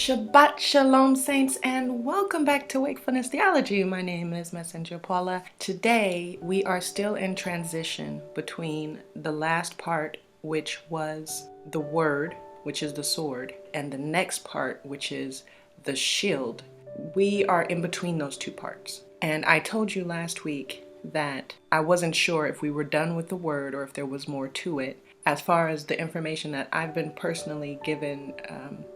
Shabbat Shalom, saints, and welcome back to Wakefulness Theology. My name is Messenger Paula. Today, we are still in transition between the last part, which was the word, which is the sword, and the next part, which is the shield. We are in between those two parts. And I told you last week that I wasn't sure if we were done with the word or if there was more to it, as far as the information that I've been personally given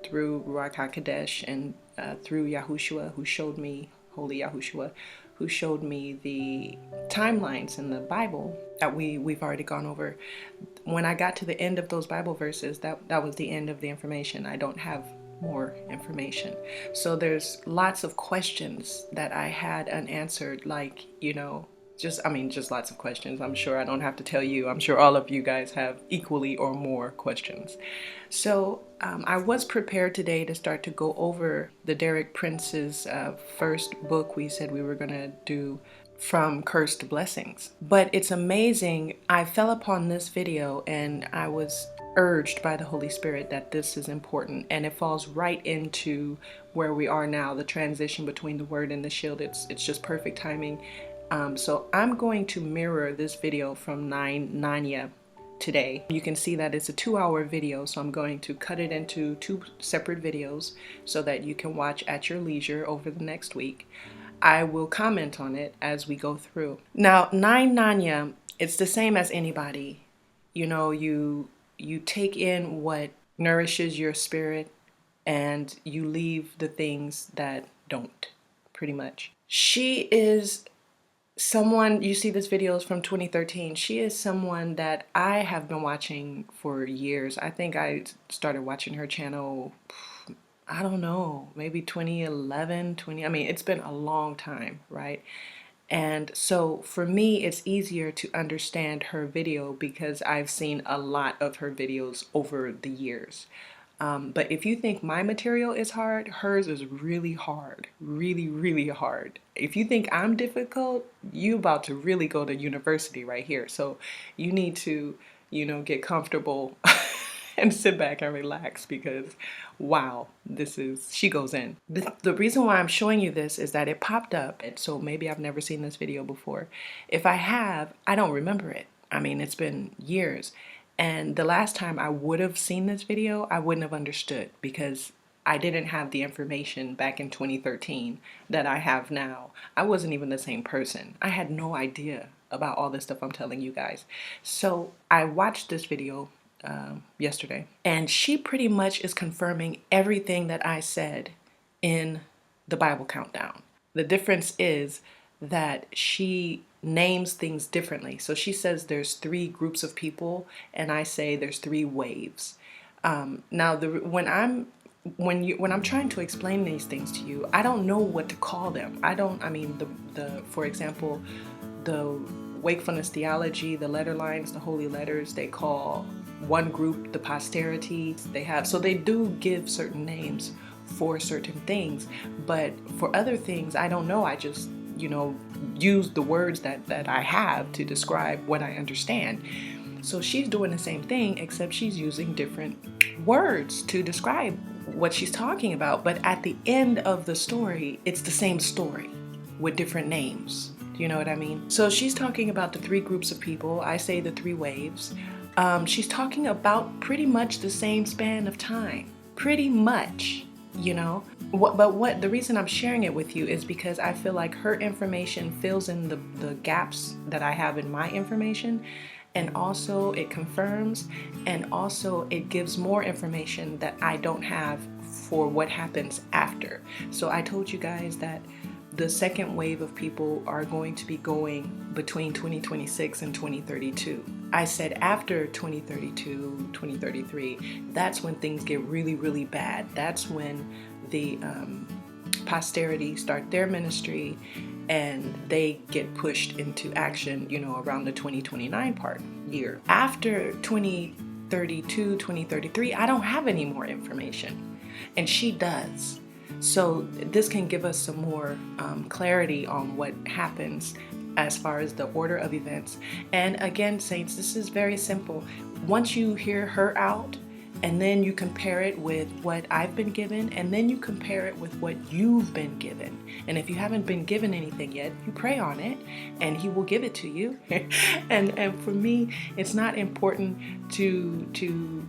through Ruach HaKodesh and through Yahushua, who showed me, Holy Yahushua, who showed me the timelines in the Bible that we've already gone over. When I got to the end of those Bible verses, that was the end of the information. I don't have more information. So there's lots of questions that I had unanswered, like, just lots of questions. I'm sure I don't have to tell you. I'm sure all of you guys have equally or more questions. So I was prepared today to start to go over the Derek Prince's first book. We said we were going to do From Cursed Blessings. But it's amazing. I fell upon this video and I was urged by the Holy Spirit that this is important, and it falls right into where we are now, the transition between the word and the shield. It's just perfect timing. So I'm going to mirror this video from 9 Nanya today. You can see that it's a 2-hour video, so I'm going to cut it into 2 separate videos so that you can watch at your leisure over the next week. I will comment on it as we go through. Now, 9 Nanya, it's the same as anybody. You take in what nourishes your spirit and you leave the things that don't, pretty much. She is someone, you see this video is from 2013. She is someone that I have been watching for years. I think I started watching her channel, I don't know, maybe 2011, it's been a long time, right? And so for me, it's easier to understand her video because I've seen a lot of her videos over the years. But if you think my material is hard, hers is really hard, really, really hard. If you think I'm difficult, you about to really go to university right here. So you need to, get comfortable and sit back and relax because, wow, she goes in. The reason why I'm showing you this is that it popped up, and so maybe I've never seen this video before. If I have, I don't remember it. It's been years. And the last time I would have seen this video, I wouldn't have understood because I didn't have the information back in 2013 that I have now. I wasn't even the same person. I had no idea about all this stuff I'm telling you guys. So I watched this video yesterday, and she pretty much is confirming everything that I said in the Bible Countdown. The difference is that she names things differently. So she says there's 3 groups of people, and I say there's 3 waves. Now, when I'm trying to explain these things to you, I don't know what to call them. For example, the Wakefulness Theology, the letter lines, the holy letters, they call one group the posterity. They do give certain names for certain things, but for other things, I don't know. I just use the words that I have to describe what I understand. So she's doing the same thing, except she's using different words to describe what she's talking about. But at the end of the story, it's the same story with different names. Do you know what I mean? So she's talking about the 3 groups of people. I say the 3 waves. She's talking about pretty much the same span of time. Pretty much, But the reason I'm sharing it with you is because I feel like her information fills in the gaps that I have in my information, and also it confirms, and also it gives more information that I don't have for what happens after. So I told you guys that the second wave of people are going to be going between 2026 and 2032. I said after 2032, 2033, that's when things get really, really bad. That's when the posterity start their ministry and they get pushed into action, around the 2029 year. After 2032, 2033, I don't have any more information, and she does. So this can give us some more clarity on what happens as far as the order of events. And again, saints, this is very simple. Once you hear her out, and then you compare it with what I've been given, and then you compare it with what you've been given. And if you haven't been given anything yet, you pray on it and he will give it to you. and for me, it's not important to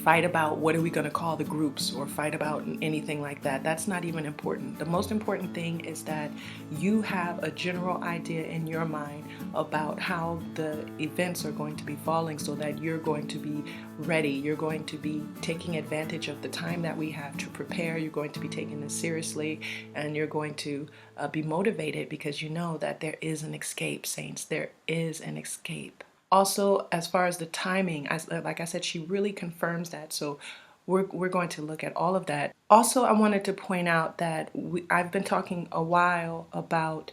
fight about what are we going to call the groups or fight about anything like that. That's not even important. The most important thing is that you have a general idea in your mind about how the events are going to be falling, so that you're going to be ready. You're going to be taking advantage of the time that we have to prepare. You're going to be taking this seriously, and you're going to be motivated because you know that there is an escape, saints. There is an escape. Also, as far as the timing, like I said, she really confirms that. So we're going to look at all of that. Also, I wanted to point out that I've been talking a while about,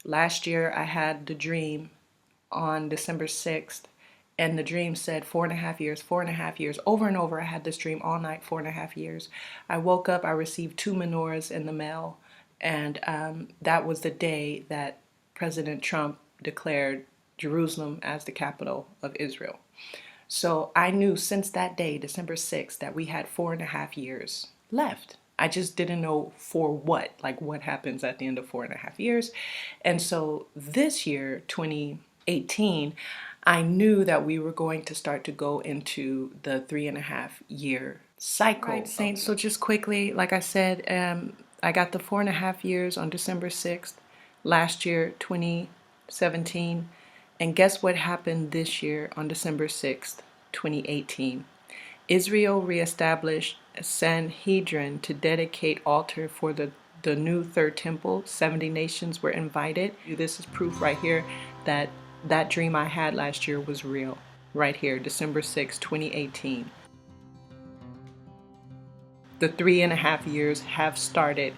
last year I had the dream on December 6th, and the dream said 4.5 years, 4.5 years. Over and over, I had this dream all night, 4.5 years. I woke up, I received 2 menorahs in the mail, and that was the day that President Trump declared Jerusalem as the capital of Israel. So I knew since that day, December 6th, that we had 4.5 years left. I just didn't know for what, like what happens at the end of 4.5 years. And so this year, 2018, I knew that we were going to start to go into the 3.5 year cycle. Right, saints. So just quickly, like I said, I got the 4.5 years on December 6th, last year, 2017. And guess what happened this year on December 6th, 2018? Israel reestablished a Sanhedrin to dedicate altar for the new third temple. 70 nations were invited. This is proof right here that that dream I had last year was real. Right here, December 6, 2018. The 3.5 years have started.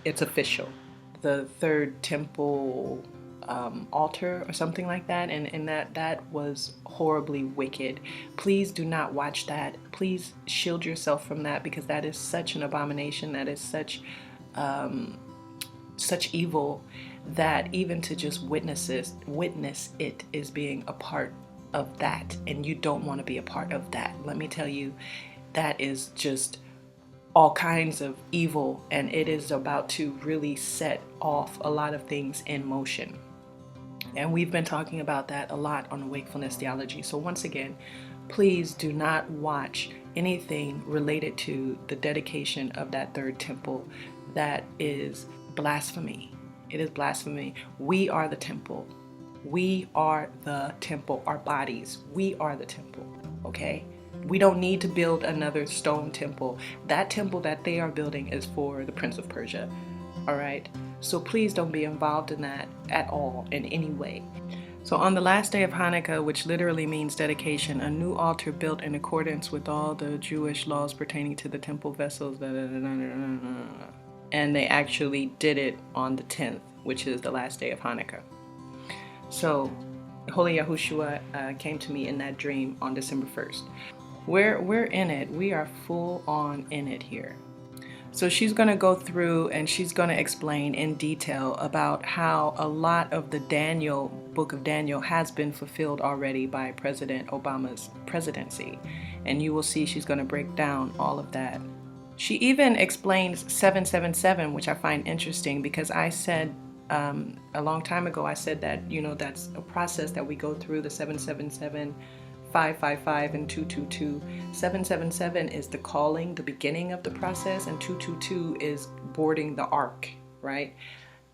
It's official. The third temple altar or something like that, and that was horribly wicked. Please do not watch that. Please shield yourself from that, because that is such an abomination. That is such evil, that even to just witness it is being a part of that, and you don't want to be a part of that. Let me tell you, that is just all kinds of evil, and it is about to really set off a lot of things in motion. And we've been talking about that a lot on Wakefulness Theology. So once again, please do not watch anything related to the dedication of that third temple. That is blasphemy. It is blasphemy. We are the temple. We are the temple. Our bodies. We are the temple. Okay? We don't need to build another stone temple. That temple that they are building is for the Prince of Persia. All right? So please don't be involved in that at all, in any way. So on the last day of Hanukkah, which literally means dedication, a new altar built in accordance with all the Jewish laws pertaining to the temple vessels, and they actually did it on the 10th, which is the last day of Hanukkah. So Holy Yahushua came to me in that dream on December 1st. We're in it. We are full on in it here. So she's going to go through and she's going to explain in detail about how a lot of the book of Daniel has been fulfilled already by President Obama's presidency. And you will see she's going to break down all of that. She even explains 777, which I find interesting, because I said a long time ago, I said that, that's a process that we go through, the 777, 555 and 222. 777 is the calling, the beginning of the process, and 222 is boarding the ark, right?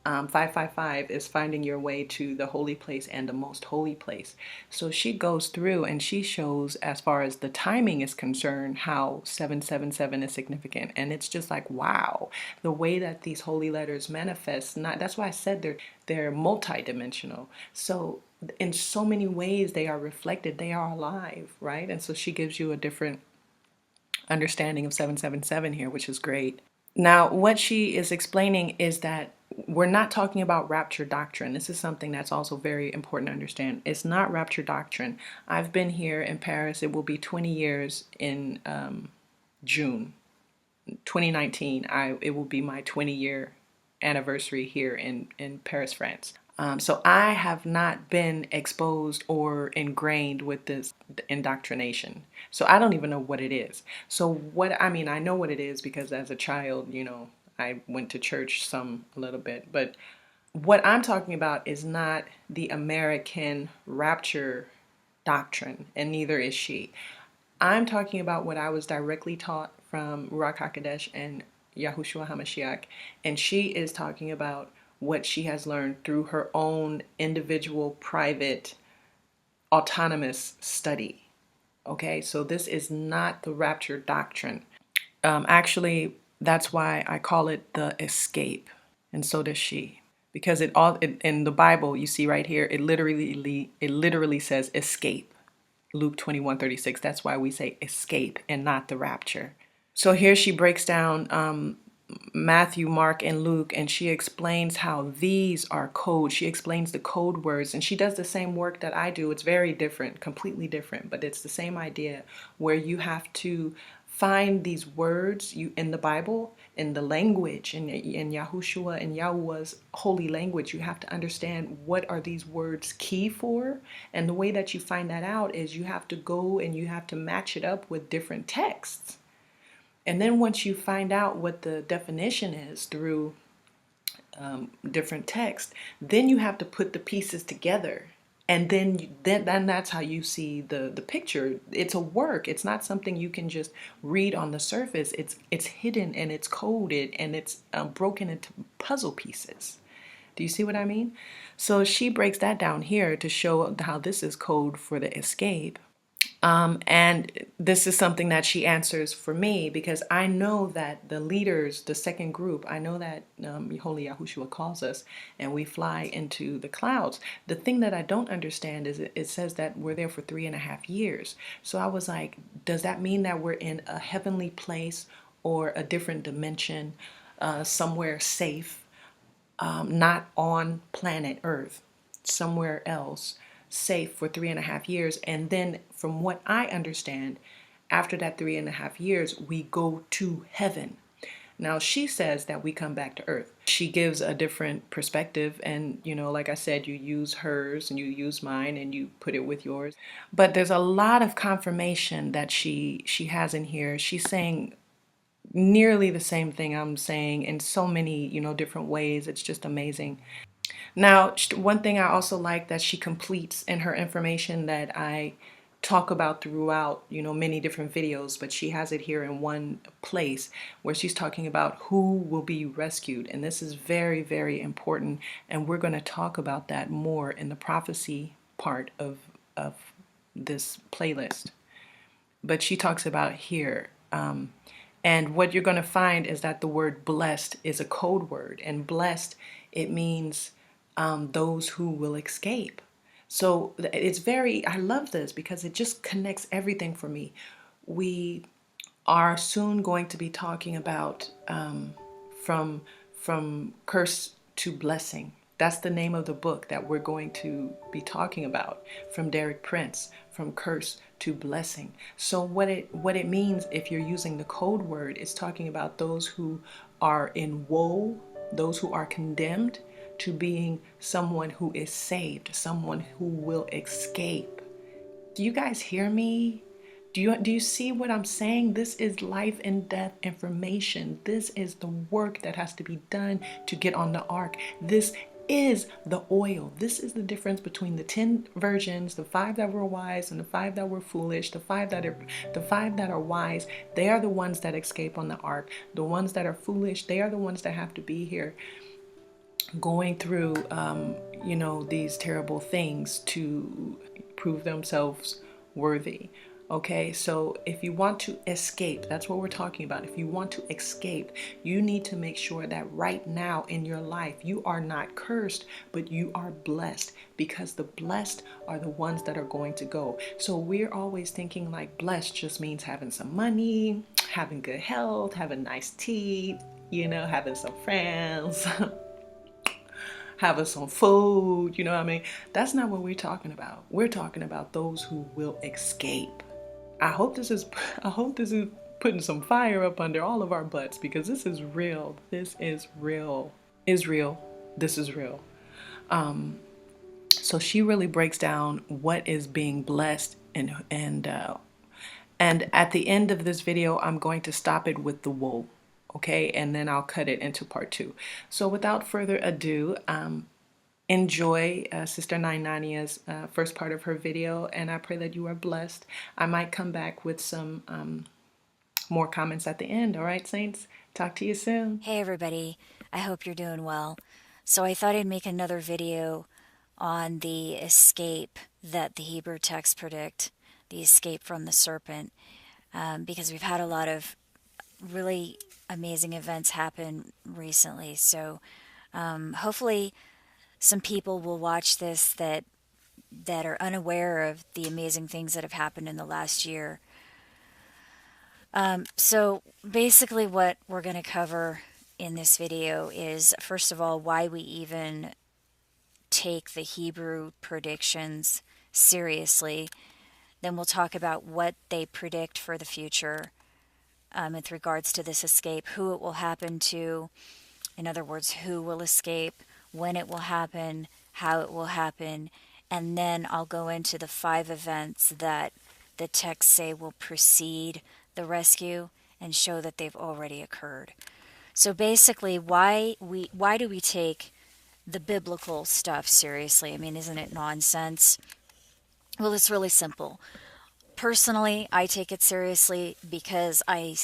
555 is finding your way to the holy place and the most holy place. So she goes through and she shows, as far as the timing is concerned, how 777 is significant. And it's just like, wow, the way that these holy letters manifest. That's why I said they're multidimensional. So in so many ways they are reflected, they are alive, right? And so she gives you a different understanding of 777 here, which is great. Now, what she is explaining is that we're not talking about rapture doctrine. This is something that's also very important to understand. It's not rapture doctrine. I've been here in Paris. It will be 20 years in June 2019. It will be my 20-year anniversary here in Paris, France. So I have not been exposed or ingrained with this indoctrination. So I don't even know what it is. So I know what it is because as a child, I went to church a little bit. But what I'm talking about is not the American rapture doctrine, and neither is she. I'm talking about what I was directly taught from Ruach HaKodesh and Yahushua HaMashiach, and she is talking about what she has learned through her own individual, private, autonomous study. Okay, so this is not the rapture doctrine. Actually, that's why I call it the escape, and so does she, because in the Bible you see right here it literally says escape. Luke 21:36. That's why we say escape and not the rapture. So here she breaks down Matthew, Mark, and Luke, and she explains how these are code. She explains the code words, and she does the same work that I do. It's very different, completely different, but it's the same idea where you have to find these words in the Bible, in the language, in Yahushua and Yahuwah's holy language. You have to understand what are these words key for, and the way that you find that out is you have to go and you have to match it up with different texts. And then once you find out what the definition is through different texts, then you have to put the pieces together. And then that's how you see the picture. It's a work. It's not something you can just read on the surface. It's hidden and it's coded and it's broken into puzzle pieces. Do you see what I mean? So she breaks that down here to show how this is code for the escape. And this is something that she answers for me because I know that the leaders, the second group, I know that Holy Yahushua calls us and we fly into the clouds. The thing that I don't understand is it says that we're there for 3.5 years. So I was like, does that mean that we're in a heavenly place or a different dimension, somewhere safe, not on planet Earth, somewhere else? Safe for 3.5 years, and then from what I understand, after that 3.5 years we go to heaven. Now she says that we come back to earth. She gives a different perspective, and like I said, you use hers and you use mine and you put it with yours, but there's a lot of confirmation that she has in here. She's saying nearly the same thing I'm saying in so many different ways. It's just amazing. Now, one thing I also like that she completes in her information that I talk about throughout, many different videos, but she has it here in one place where she's talking about who will be rescued. And this is very, very important. And we're going to talk about that more in the prophecy part of this playlist. But she talks about here. And what you're going to find is that the word blessed is a code word. And blessed, it means those who will escape. So I love this because it just connects everything for me. We are soon going to be talking about from curse to blessing. That's the name of the book that we're going to be talking about, from Derek Prince, from curse to blessing. So what it means, if you're using the code word, is talking about those who are in woe, those who are condemned, to being someone who is saved, someone who will escape. Do you guys hear me? Do you see what I'm saying? This is life and death information. This is the work that has to be done to get on the ark. This is the oil. This is the difference between the 10 virgins, the 5 that were wise and the 5 that were foolish. The 5 that are wise, they are the ones that escape on the ark. The ones that are foolish, they are the ones that have to be here going through these terrible things to prove themselves worthy. Okay, so if you want to escape, that's what we're talking about. If you want to escape, you need to make sure that right now in your life, you are not cursed, but you are blessed, because the blessed are the ones that are going to go. So we're always thinking like blessed just means having some money, having good health, having nice teeth, having some friends, having some food, you know what I mean? That's not what we're talking about. We're talking about those who will escape. I hope this is putting some fire up under all of our butts, because this is real. This is real. Israel, this is real. So she really breaks down what is being blessed, and at the end of this video, I'm going to stop it with the wool, okay? And then I'll cut it into part two. So without further ado, enjoy Sister Nainania's first part of her video, and I pray that you are blessed. I might come back with some more comments at the end. All right, Saints? Talk to you soon. Hey everybody, I hope you're doing well. So I thought I'd make another video on the escape that the Hebrew texts predict, the escape from the serpent, because we've had a lot of really amazing events happen recently. So hopefully some people will watch this that are unaware of the amazing things that have happened in the last year. So basically what we're going to cover in this video is, first of all, why we even take the Hebrew predictions seriously. Then we'll talk about what they predict for the future with regards to this escape, who it will happen to, in other words, who will escape, when it will happen, how it will happen, and then I'll go into the 5 events that the texts say will precede the rescue and show that they've already occurred. So basically, why do we take the biblical stuff seriously? I mean, isn't it nonsense? Well, it's really simple. Personally, I take it seriously because I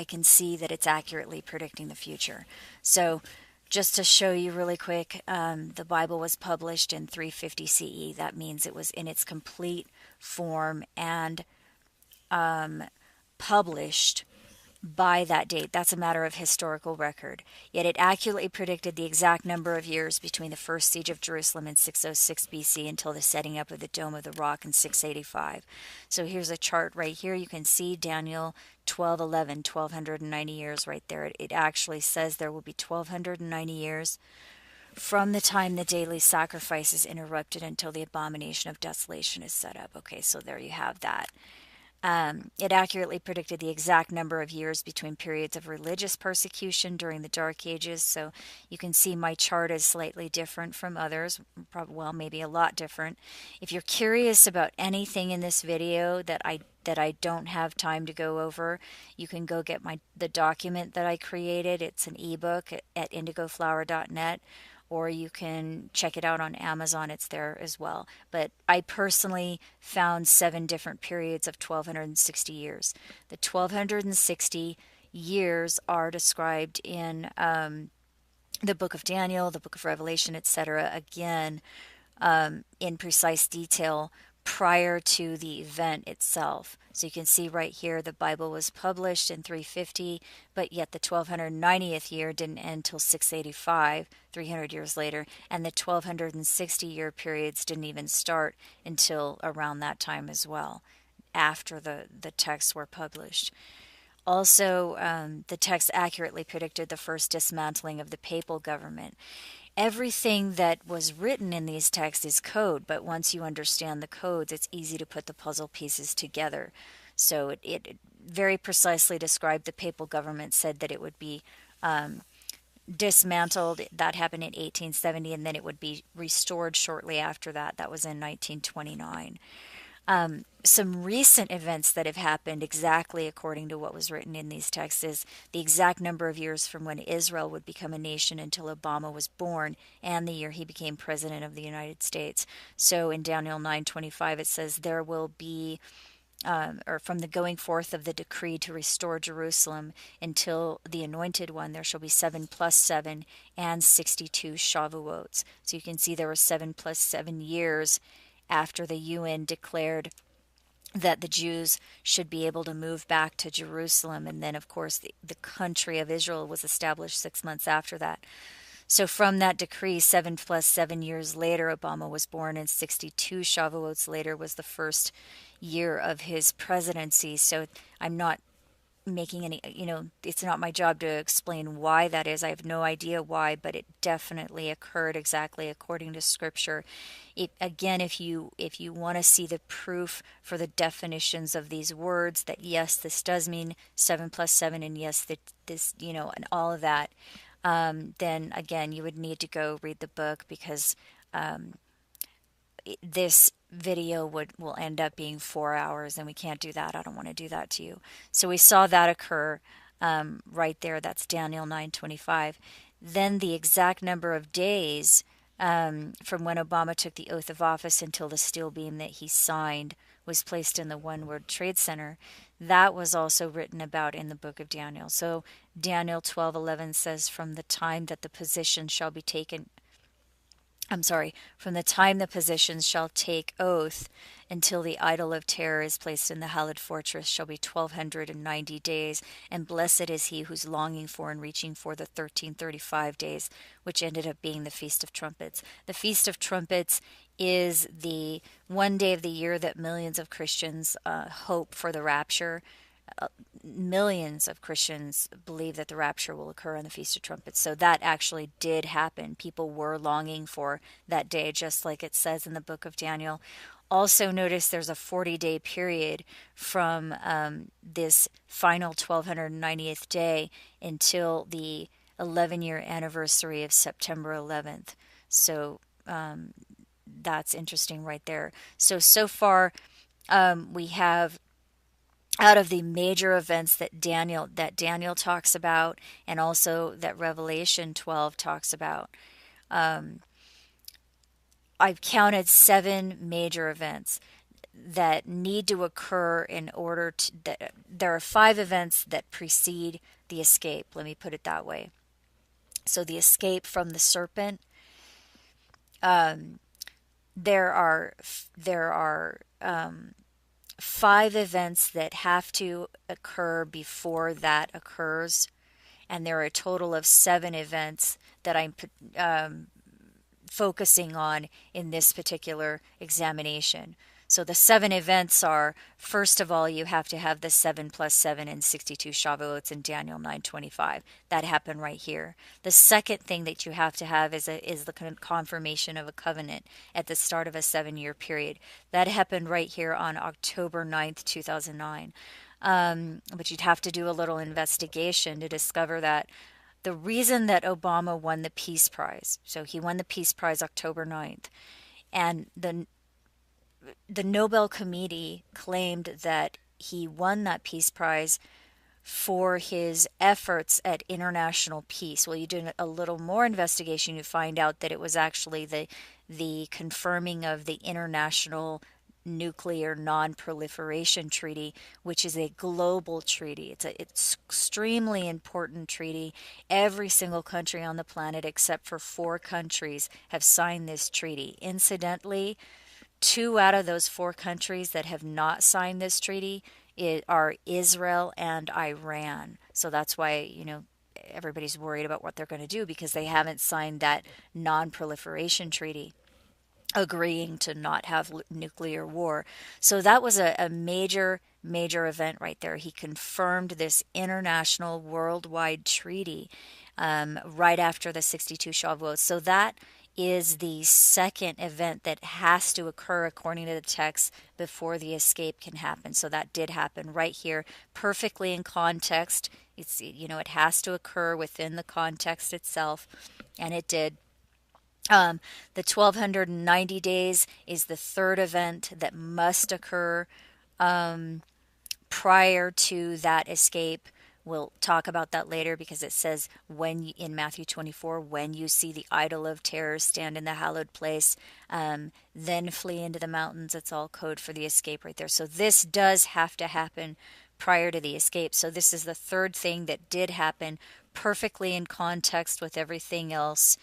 can see that it's accurately predicting the future. So, just to show you really quick, the Bible was published in 350 CE. That means it was in its complete form and published by that date. That's a matter of historical record. Yet it accurately predicted the exact number of years between the first siege of Jerusalem in 606 BC until the setting up of the Dome of the Rock in 685. So here's a chart right here. You can see Daniel 12:11, 1290 years right there. It actually says there will be 1290 years from the time the daily sacrifice is interrupted until the abomination of desolation is set up. Okay, so there you have that. It accurately predicted the exact number of years between periods of religious persecution during the Dark Ages. So you can see my chart is slightly different from others, probably, well, maybe a lot different. If you're curious about anything in this video that I don't have time to go over, you can go get the document that I created. It's an ebook at indigoflower.net, or you can check it out on Amazon. It's there as well. But I personally found 7 different periods of 1260 years. The 1260 years are described in the book of Daniel, the book of Revelation, etc., again, in precise detail prior to the event itself. So you can see right here the Bible was published in 350, but yet the 1290th year didn't end till 685, 300 years later, and the 1260 year periods didn't even start until around that time as well, after the texts were published. Also, the text accurately predicted the first dismantling of the papal government. Everything that was written in these texts is code, but once you understand the codes, it's easy to put the puzzle pieces together. So it very precisely described the papal government, said that it would be dismantled. That happened in 1870, and then it would be restored shortly after that. That was in 1929. Some recent events that have happened exactly according to what was written in these texts is the exact number of years from when Israel would become a nation until Obama was born, and the year he became president of the United States. So in Daniel 9:25 it says there will be or from the going forth of the decree to restore Jerusalem until the anointed one, there shall be 7 plus 7 and 62 Shavuots. So you can see there were 7 plus 7 years after the UN declared that the Jews should be able to move back to Jerusalem. And then, of course, the country of Israel was established 6 months after that. So from that decree, 7 plus 7 years later, Obama was born, and 62 Shavuots later was the first year of his presidency. So I'm not making any, it's not my job to explain why that is. I have no idea why, but it definitely occurred exactly according to Scripture. Again, if you want to see the proof for the definitions of these words, that yes, this does mean 7 plus 7, and yes, that this, and all of that, then again, you would need to go read the book, because this video will end up being 4 hours, and we can't do that. I don't want to do that to you. So we saw that occur right there. That's Daniel 9:25. Then the exact number of days from when Obama took the oath of office until the steel beam that he signed was placed in the One World Trade Center. That was also written about in the book of Daniel. So Daniel 12:11 says, from the time that the position shall be taken, from the time the positions shall take oath until the idol of terror is placed in the hallowed fortress shall be 1290 days, and blessed is he who's longing for and reaching for the 1335 days, which ended up being the Feast of Trumpets. The Feast of Trumpets is the one day of the year that millions of Christians hope for the rapture. Millions of Christians believe that the rapture will occur on the Feast of Trumpets. So that actually did happen. People were longing for that day, just like it says in the book of Daniel. Also, notice there's a 40-day period from this final 1290th day until the 11-year anniversary of September 11th. So that's interesting right there. So far, we have, out of the major events that Daniel talks about, and also that Revelation 12 talks about, I've counted 7 major events that need to occur in order to. There are 5 events that precede the escape. Let me put it that way. So the escape from the serpent. There are 5 events that have to occur before that occurs, and there are a total of 7 events that I'm focusing on in this particular examination. So the 7 events are, first of all, you have to have the 7 plus 7 and 62 Shavuots in Daniel 9:25. That happened right here. The second thing that you have to have is the confirmation of a covenant at the start of a 7-year period. That happened right here on October 9th, 2009. But you'd have to do a little investigation to discover that the reason that Obama won the Peace Prize, so he won the Peace Prize October 9th, and the Nobel Committee claimed that he won that Peace Prize for his efforts at international peace. Well, you do a little more investigation, you find out that it was actually the confirming of the International Nuclear Non-Proliferation Treaty, which is a global treaty. It's extremely important treaty. Every single country on the planet except for 4 countries have signed this treaty. Incidentally, 2 out of those 4 countries that have not signed this treaty are Israel and Iran. So that's why, everybody's worried about what they're going to do, because they haven't signed that non-proliferation treaty, agreeing to not have nuclear war. So that was a major event right there. He confirmed this international worldwide treaty right after the 62 Shavuot. So that is the second event that has to occur according to the text before the escape can happen. So that did happen right here, perfectly in context. It has to occur within the context itself, and it did. The 1290 days is the third event that must occur prior to that escape. We'll talk about that later, because it says in Matthew 24, when you see the idol of terror stand in the hallowed place, then flee into the mountains. It's all code for the escape right there. So this does have to happen prior to the escape. So this is the third thing that did happen, perfectly in context with everything else.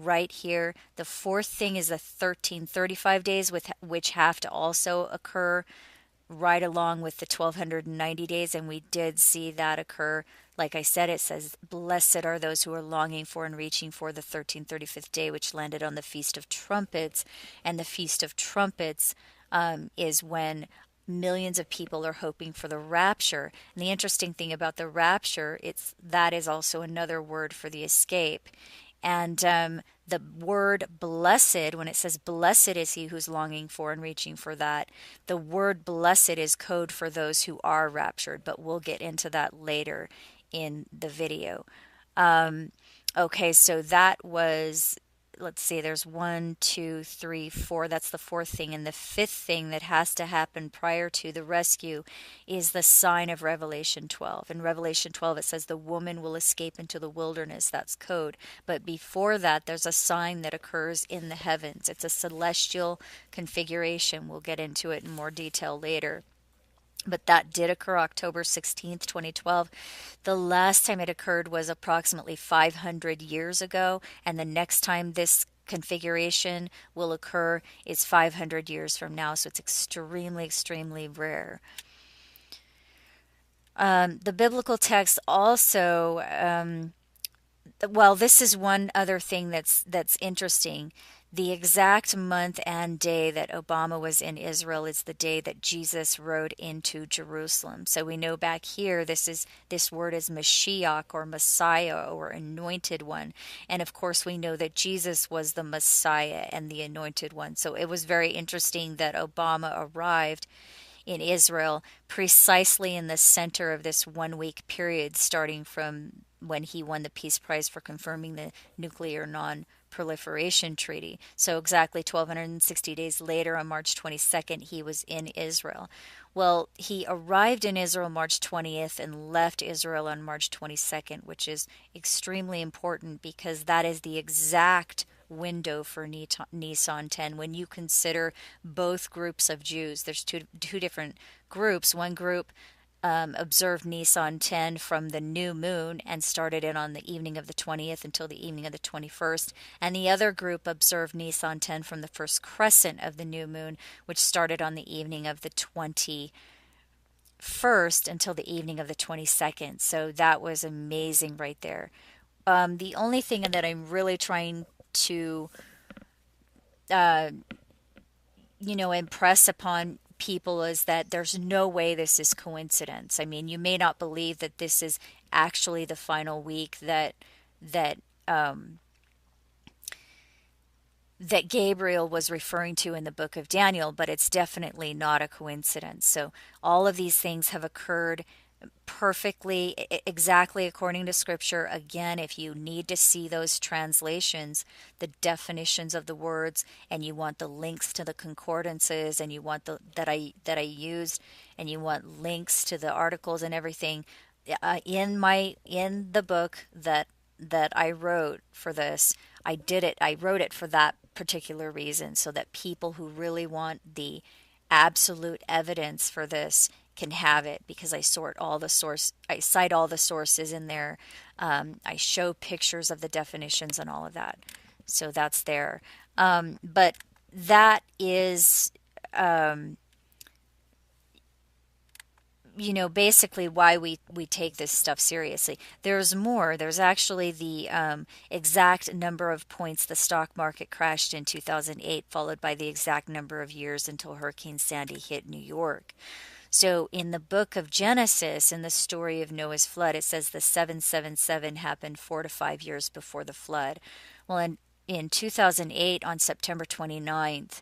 Right here. The fourth thing is the 1335 days, which have to also occur right along with the 1290 days, and we did see that occur. Like I said, it says, blessed are those who are longing for and reaching for the 1335th day, which landed on the Feast of Trumpets. And the Feast of Trumpets is when millions of people are hoping for the rapture. And the interesting thing about the rapture, that is also another word for the escape. And the word blessed, when it says blessed is he who's longing for and reaching for that, the word blessed is code for those who are raptured, but we'll get into that later in the video. Okay, so that was let's see, there's one, two, three, four. That's the fourth thing. And the fifth thing that has to happen prior to the rescue is the sign of Revelation 12. In Revelation 12, it says the woman will escape into the wilderness. That's code. But before that, there's a sign that occurs in the heavens. It's a celestial configuration. We'll get into it in more detail later. But that did occur October 16th, 2012. The last time it occurred was approximately 500 years ago, and the next time this configuration will occur is 500 years from now, so it's extremely, extremely rare. The biblical text also, well, this is one other thing that's interesting. The exact month and day that Obama was in Israel is the day that Jesus rode into Jerusalem. So we know back here this word is Mashiach or Messiah or anointed one. And of course we know that Jesus was the Messiah and the anointed one. So it was very interesting that Obama arrived in Israel precisely in the center of this 1 week period, starting from when he won the Peace Prize for confirming the nuclear non-proliferation treaty. So exactly 1,260 days later, on March 22nd, he was in Israel. Well, he arrived in Israel March 20th and left Israel on March 22nd, which is extremely important because that is the exact window for Nisan 10 when you consider both groups of Jews. There's two different groups. One group observed Nisan 10 from the new moon and started it on the evening of the 20th until the evening of the 21st. And the other group observed Nisan 10 from the first crescent of the new moon, which started on the evening of the 21st until the evening of the 22nd. So that was amazing right there. The only thing that I'm really trying to impress upon people is that there's no way this is coincidence. I mean, you may not believe that this is actually the final week that Gabriel was referring to in the book of Daniel, but it's definitely not a coincidence. So all of these things have occurred perfectly, exactly according to scripture. Again, if you need to see those translations, the definitions of the words, and you want the links to the concordances, and you want that I used, and you want links to the articles and everything, in the book that I wrote for this, I wrote it for that particular reason, so that people who really want the absolute evidence for this can have it, because I cite all the sources in there. I show pictures of the definitions and all of that. So that's there. But that is, basically why we take this stuff seriously. There's more. There's actually the exact number of points the stock market crashed in 2008, followed by the exact number of years until Hurricane Sandy hit New York. So in the book of Genesis, in the story of Noah's flood, it says the 777 happened 4 to 5 years before the flood. Well, in 2008, on September 29th,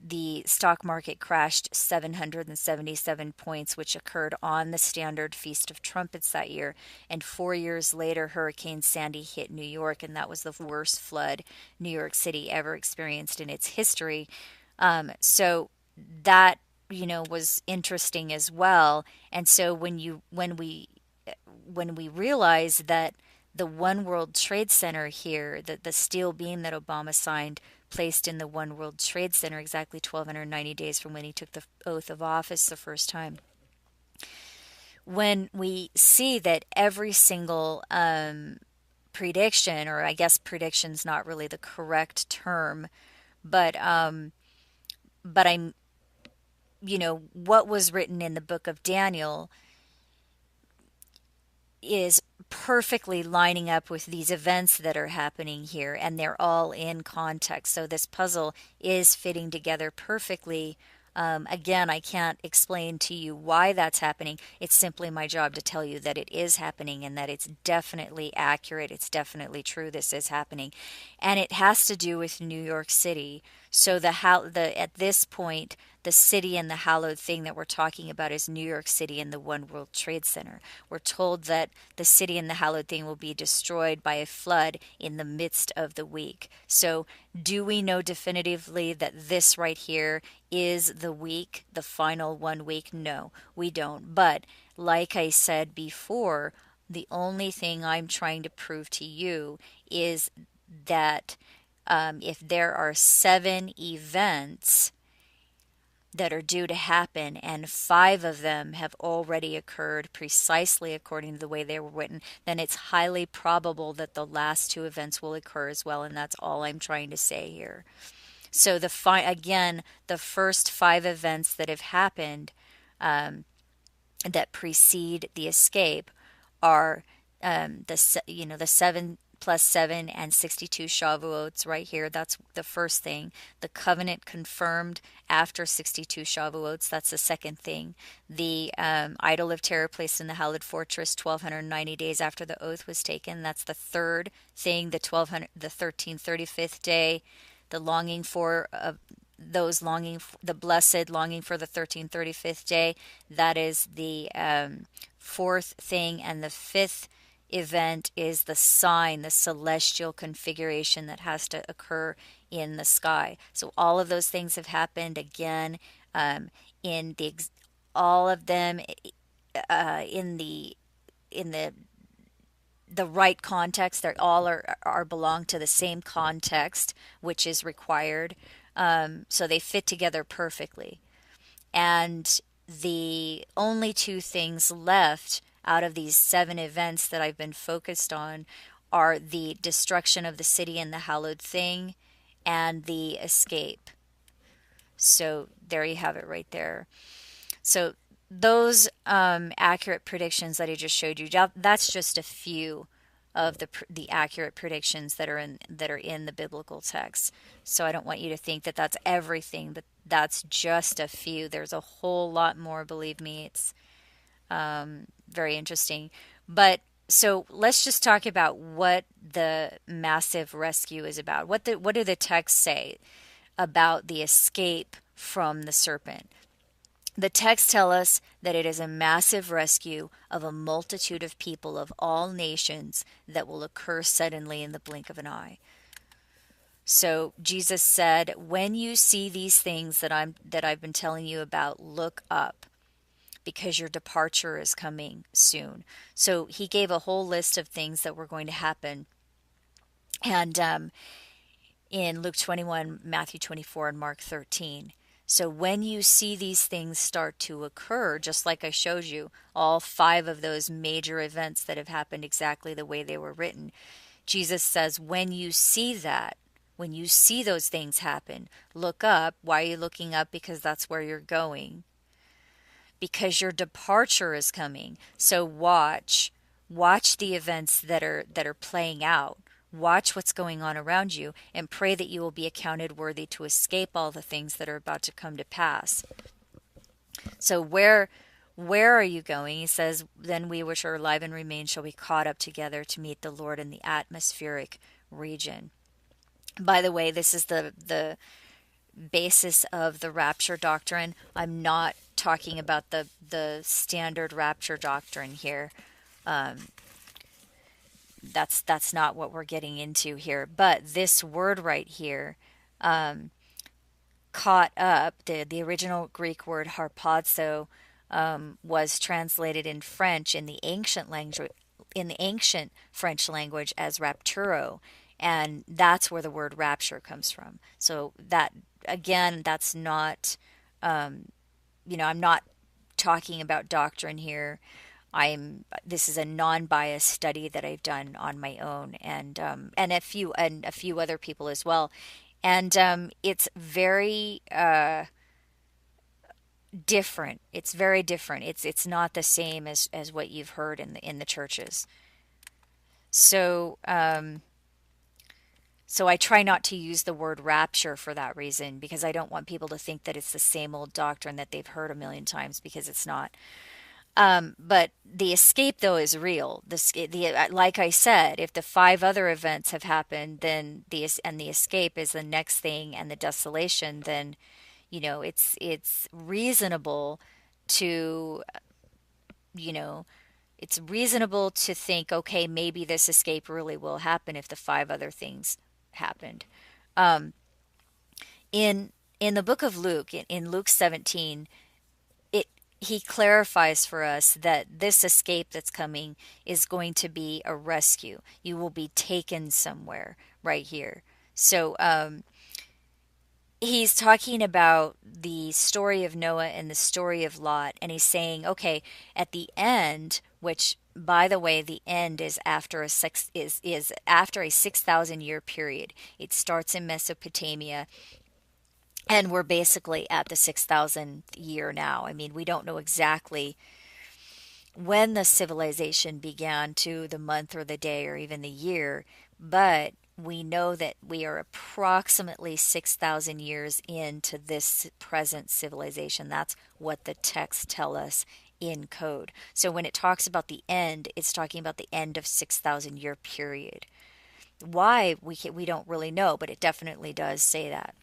the stock market crashed 777 points, which occurred on the standard Feast of Trumpets that year. And 4 years later, Hurricane Sandy hit New York, and that was the worst flood New York City ever experienced in its history. So that was interesting as well. And so when we realize that the One World Trade Center here, that the steel beam that Obama signed placed in the One World Trade Center exactly 1,290 days from when he took the oath of office the first time. When we see that every single prediction, or I guess prediction's not really the correct term, but I'm what was written in the book of Daniel is perfectly lining up with these events that are happening here, and they're all in context. So this puzzle is fitting together perfectly. Again, I can't explain to you why that's happening. It's simply my job to tell you that it is happening and that it's definitely accurate. It's definitely true. This is happening. And it has to do with New York City. So at this point, the city and the hallowed thing that we're talking about is New York City and the One World Trade Center. We're told that the city and the hallowed thing will be destroyed by a flood in the midst of the week. So, do we know definitively that this right here is the week, the final 1 week? No, we don't. But like I said before, the only thing I'm trying to prove to you is that if there are 7 events that are due to happen and 5 of them have already occurred precisely according to the way they were written, then it's highly probable that the last 2 events will occur as well. And that's all I'm trying to say here. So again, the first 5 events that have happened that precede the escape are the 7 plus 7 and 62 Shavuots right here. That's the first thing. The covenant confirmed after 62 Shavuots. That's the second thing. The idol of terror placed in the hallowed fortress 1290 days after the oath was taken. That's the third thing. The 1335th day. The longing for the blessed longing for the 1335th day. That is the fourth thing. And the fifth event is the sign, the celestial configuration that has to occur in the sky. So all of those things have happened again, in the all of them in the right context. They all are belong to the same context, which is required. So they fit together perfectly. And the only 2 things left out of these 7 events that I've been focused on are the destruction of the city and the hallowed thing and the escape. So there you have it right there. So those accurate predictions that I just showed you, that's just a few of the accurate predictions that are in the biblical text. So I don't want you to think that that's everything, but that's just a few. There's a whole lot more, believe me. It's very interesting. But so let's just talk about what the massive rescue is about. What do the texts say about the escape from the serpent? The texts tell us that it is a massive rescue of a multitude of people of all nations that will occur suddenly in the blink of an eye. So Jesus said, when you see these things that I've been telling you about, look up, because your departure is coming soon. So he gave a whole list of things that were going to happen. And in Luke 21, Matthew 24, and Mark 13. So when you see these things start to occur, just like I showed you, all 5 of those major events that have happened exactly the way they were written, Jesus says, when you see that, when you see those things happen, look up. Why are you looking up? Because that's where you're going. Because your departure is coming. So watch the events that are playing out. Watch what's going on around you and pray that you will be accounted worthy to escape all the things that are about to come to pass. So where are you going? He says, then we which are alive and remain shall be caught up together to meet the Lord in the atmospheric region. By the way, this is the basis of the rapture doctrine. I'm not talking about the standard rapture doctrine here. That's not what we're getting into here. But this word right here, caught up, the original Greek word harpazo, was translated in French in the ancient French language as rapturo, and that's where the word rapture comes from. So that, again, that's not, I'm not talking about doctrine here. This is a non-biased study that I've done on my own, and a few other people as well, and it's very different. It's very different. It's not the same as what you've heard in the churches. So so I try not to use the word rapture for that reason, because I don't want people to think that it's the same old doctrine that they've heard a million times, because it's not. But the escape, though, is real. Like I said, if the five other events have happened, then the escape is the next thing, and the desolation, then it's reasonable to you know it's reasonable to think, okay, maybe this escape really will happen if the five other things happened. Um, in the book of Luke, in Luke 17, it he clarifies for us that this escape that's coming is going to be a rescue. You will be taken somewhere right here. So he's talking about the story of Noah and the story of Lot, and he's saying, okay, at the end, which by the way, the end is after is after a 6,000 year period. It starts in Mesopotamia, and we're basically at the 6,000th year now. I mean, we don't know exactly when the civilization began, to the month or the day or even the year, but we know that we are approximately 6,000 years into this present civilization. That's what the texts tell us in code. So when it talks about the end, it's talking about the end of 6,000 year period. Why we don't really know, but it definitely does say that.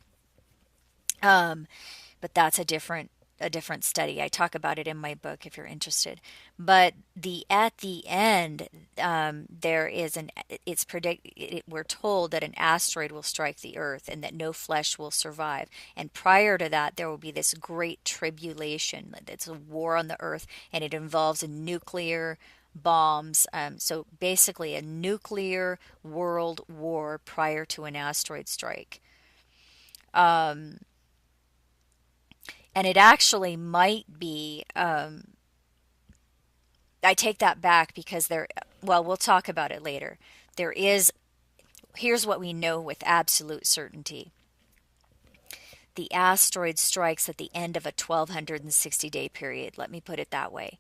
Um, but that's a different study. I talk about it in my book if you're interested. But the at the end, there is an it's we're told that an asteroid will strike the earth and that no flesh will survive. And prior to that, there will be this great tribulation. It's a war on the earth, and it involves nuclear bombs. So basically, a nuclear world war prior to an asteroid strike. Um, and it actually might be, I take that back because well, we'll talk about it later. There is, here's what we know with absolute certainty. The asteroid strikes at the end of a 1260-day period. Let me put it that way.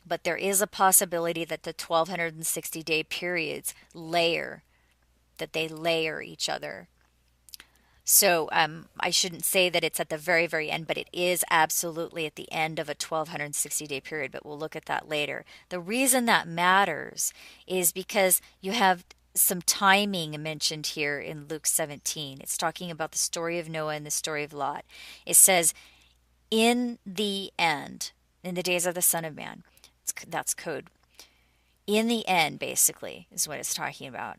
But there is a possibility that the 1260-day periods that they layer each other. So I shouldn't say that it's at the very, very end, but it is absolutely at the end of a 1260-day period. But we'll look at that later. The reason that matters is because you have some timing mentioned here in Luke 17. It's talking about the story of Noah and the story of Lot. It says, in the end, in the days of the Son of Man. That's code. In the end, basically, is what it's talking about.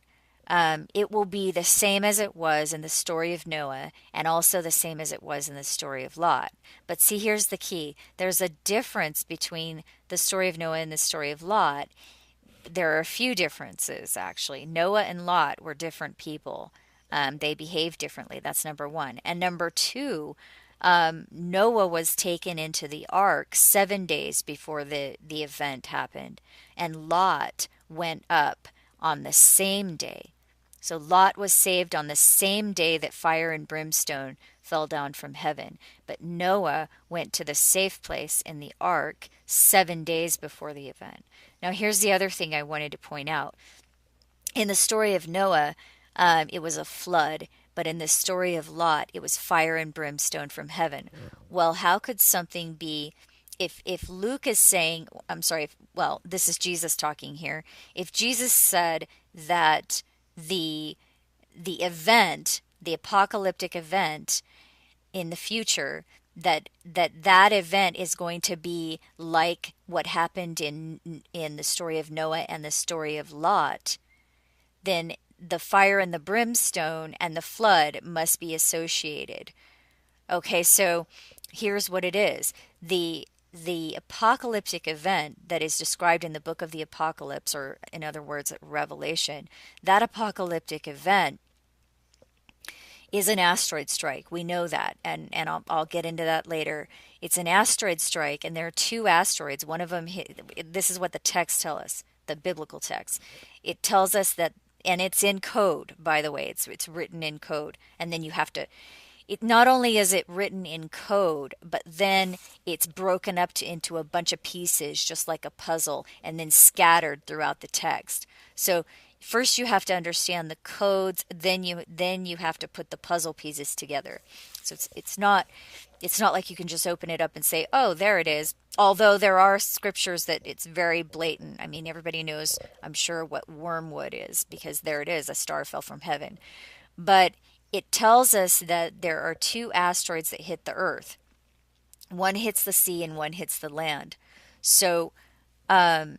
It will be the same as it was in the story of Noah, and also the same as it was in the story of Lot. But see, here's the key. There's a difference between the story of Noah and the story of Lot. There are a few differences, actually. Noah and Lot were different people. They behaved differently. That's number one. And number two, Noah was taken into the ark 7 days before the event happened, and Lot went up on the same day. So Lot was saved on the same day that fire and brimstone fell down from heaven. But Noah went to the safe place in the ark 7 days before the event. Now, here's the other thing I wanted to point out. In the story of Noah, it was a flood, but in the story of Lot, it was fire and brimstone from heaven. Well, how could something be, if Luke is saying, I'm sorry, well, this is Jesus talking here. If Jesus said that the event, the apocalyptic event in the future, that event is going to be like what happened in the story of Noah and the story of Lot, then the fire and the brimstone and the flood must be associated. Okay, so here's what it is. The apocalyptic event that is described in the book of the Apocalypse, or in other words, Revelation, that apocalyptic event is an asteroid strike. We know that, and I'll get into that later. It's an asteroid strike, and there are two asteroids. One of them, this is what the texts tell us, the biblical text. It tells us that, and it's in code, by the way. It's written in code, and then you have to. It not only is it written in code, but then it's broken up into a bunch of pieces, just like a puzzle, and then scattered throughout the text. So first you have to understand the codes, then you have to put the puzzle pieces together. So it's not like you can just open it up and say, oh, there it is. Although there are scriptures that it's very blatant. I mean, everybody knows, I'm sure, what wormwood is, because there it is, a star fell from heaven. But it tells us that there are two asteroids that hit the earth. One hits the sea and one hits the land. So if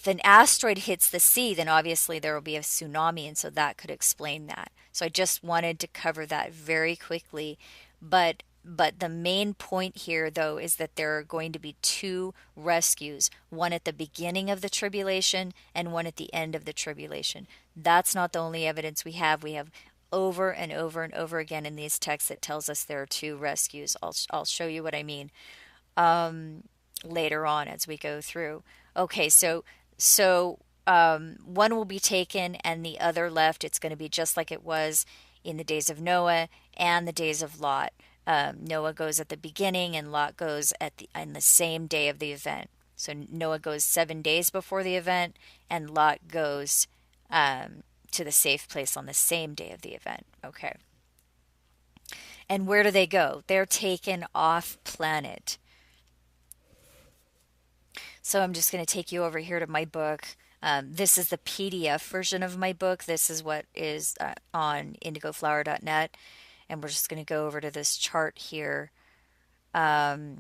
an asteroid hits the sea, then obviously there will be a tsunami, and so that could explain that. So I just wanted to cover that very quickly, but the main point here, though, is that there are going to be two rescues, one at the beginning of the tribulation and one at the end of the tribulation. That's not the only evidence we have. We have over and over and over again in these texts that tells us there are two rescues. I'll show you what I mean later on as we go through. Okay, so one will be taken and the other left. It's going to be just like it was in the days of Noah and the days of Lot. Noah goes at the beginning and Lot goes on the same day of the event. So Noah goes 7 days before the event, and Lot goes to the safe place on the same day of the event. Okay. And where do they go? They're taken off planet. So I'm just going to take you over here to my book. This is the PDF version of my book. This is what is on indigoflower.net. And we're just going to go over to this chart here. To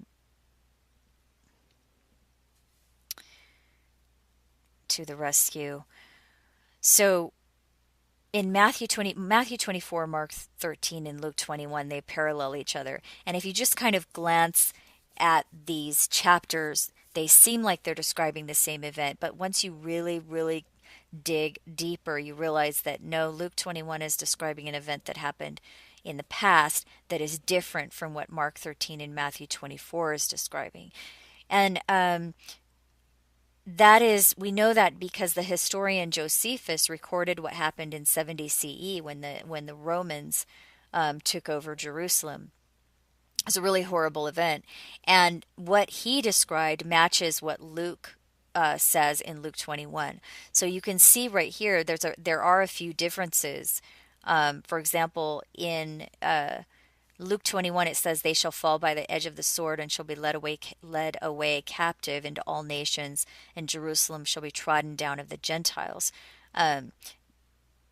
the rescue. So in Matthew 24, Mark 13, and Luke 21, they parallel each other. And if you just kind of glance at these chapters, they seem like they're describing the same event. But once you really, really dig deeper, you realize that no, Luke 21 is describing an event that happened in the past that is different from what Mark 13 and Matthew 24 is describing. And we know that because the historian Josephus recorded what happened in 70 CE when the Romans took over Jerusalem. It was a really horrible event. And what he described matches what Luke says in Luke 21. So you can see right here, there are a few differences. For example, in Luke 21, it says, they shall fall by the edge of the sword and shall be led away captive into all nations, and Jerusalem shall be trodden down of the Gentiles.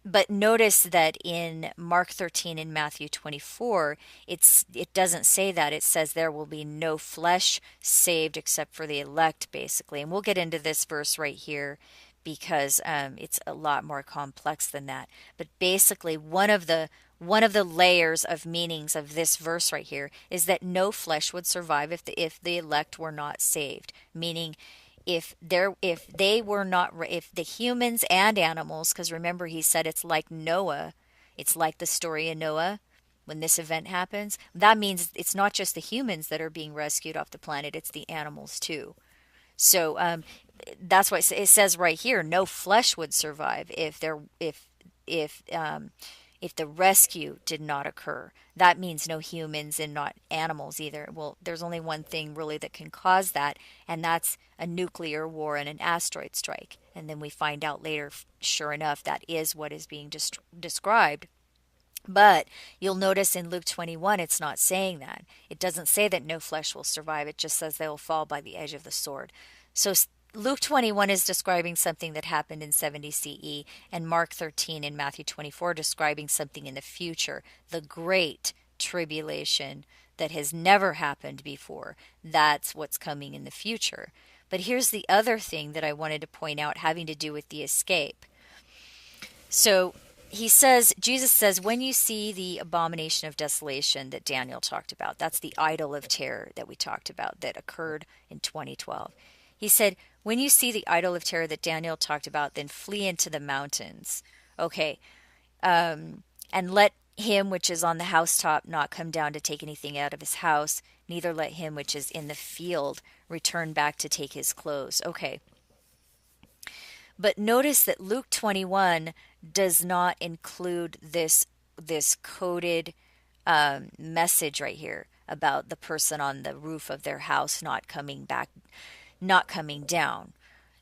But notice that in Mark 13 and Matthew 24, it doesn't say that. It says there will be no flesh saved except for the elect, basically. And we'll get into this verse right here because it's a lot more complex than that. But basically, one of the layers of meanings of this verse right here is that no flesh would survive if the elect were not saved. Meaning, if the humans and animals, because remember he said it's like Noah, it's like the story of Noah when this event happens. That means it's not just the humans that are being rescued off the planet; it's the animals too. So that's why it says right here, no flesh would survive if the rescue did not occur. That means no humans and not animals either. Well, there's only one thing really that can cause that, and that's a nuclear war and an asteroid strike. And then we find out later, sure enough, that is what is being described. But you'll notice in Luke 21, it's not saying that. It doesn't say that no flesh will survive. It just says they will fall by the edge of the sword. So Luke 21 is describing something that happened in 70 CE, and Mark 13 and Matthew 24 describing something in the future, the great tribulation that has never happened before. That's what's coming in the future. But here's the other thing that I wanted to point out having to do with the escape. So Jesus says, when you see the abomination of desolation that Daniel talked about, that's the idol of terror that we talked about that occurred in 2012. He said, when you see the idol of terror that Daniel talked about, then flee into the mountains. Okay. And let him which is on the housetop not come down to take anything out of his house, neither let him which is in the field return back to take his clothes. Okay. But notice that Luke 21 does not include this coded message right here about the person on the roof of their house not coming down.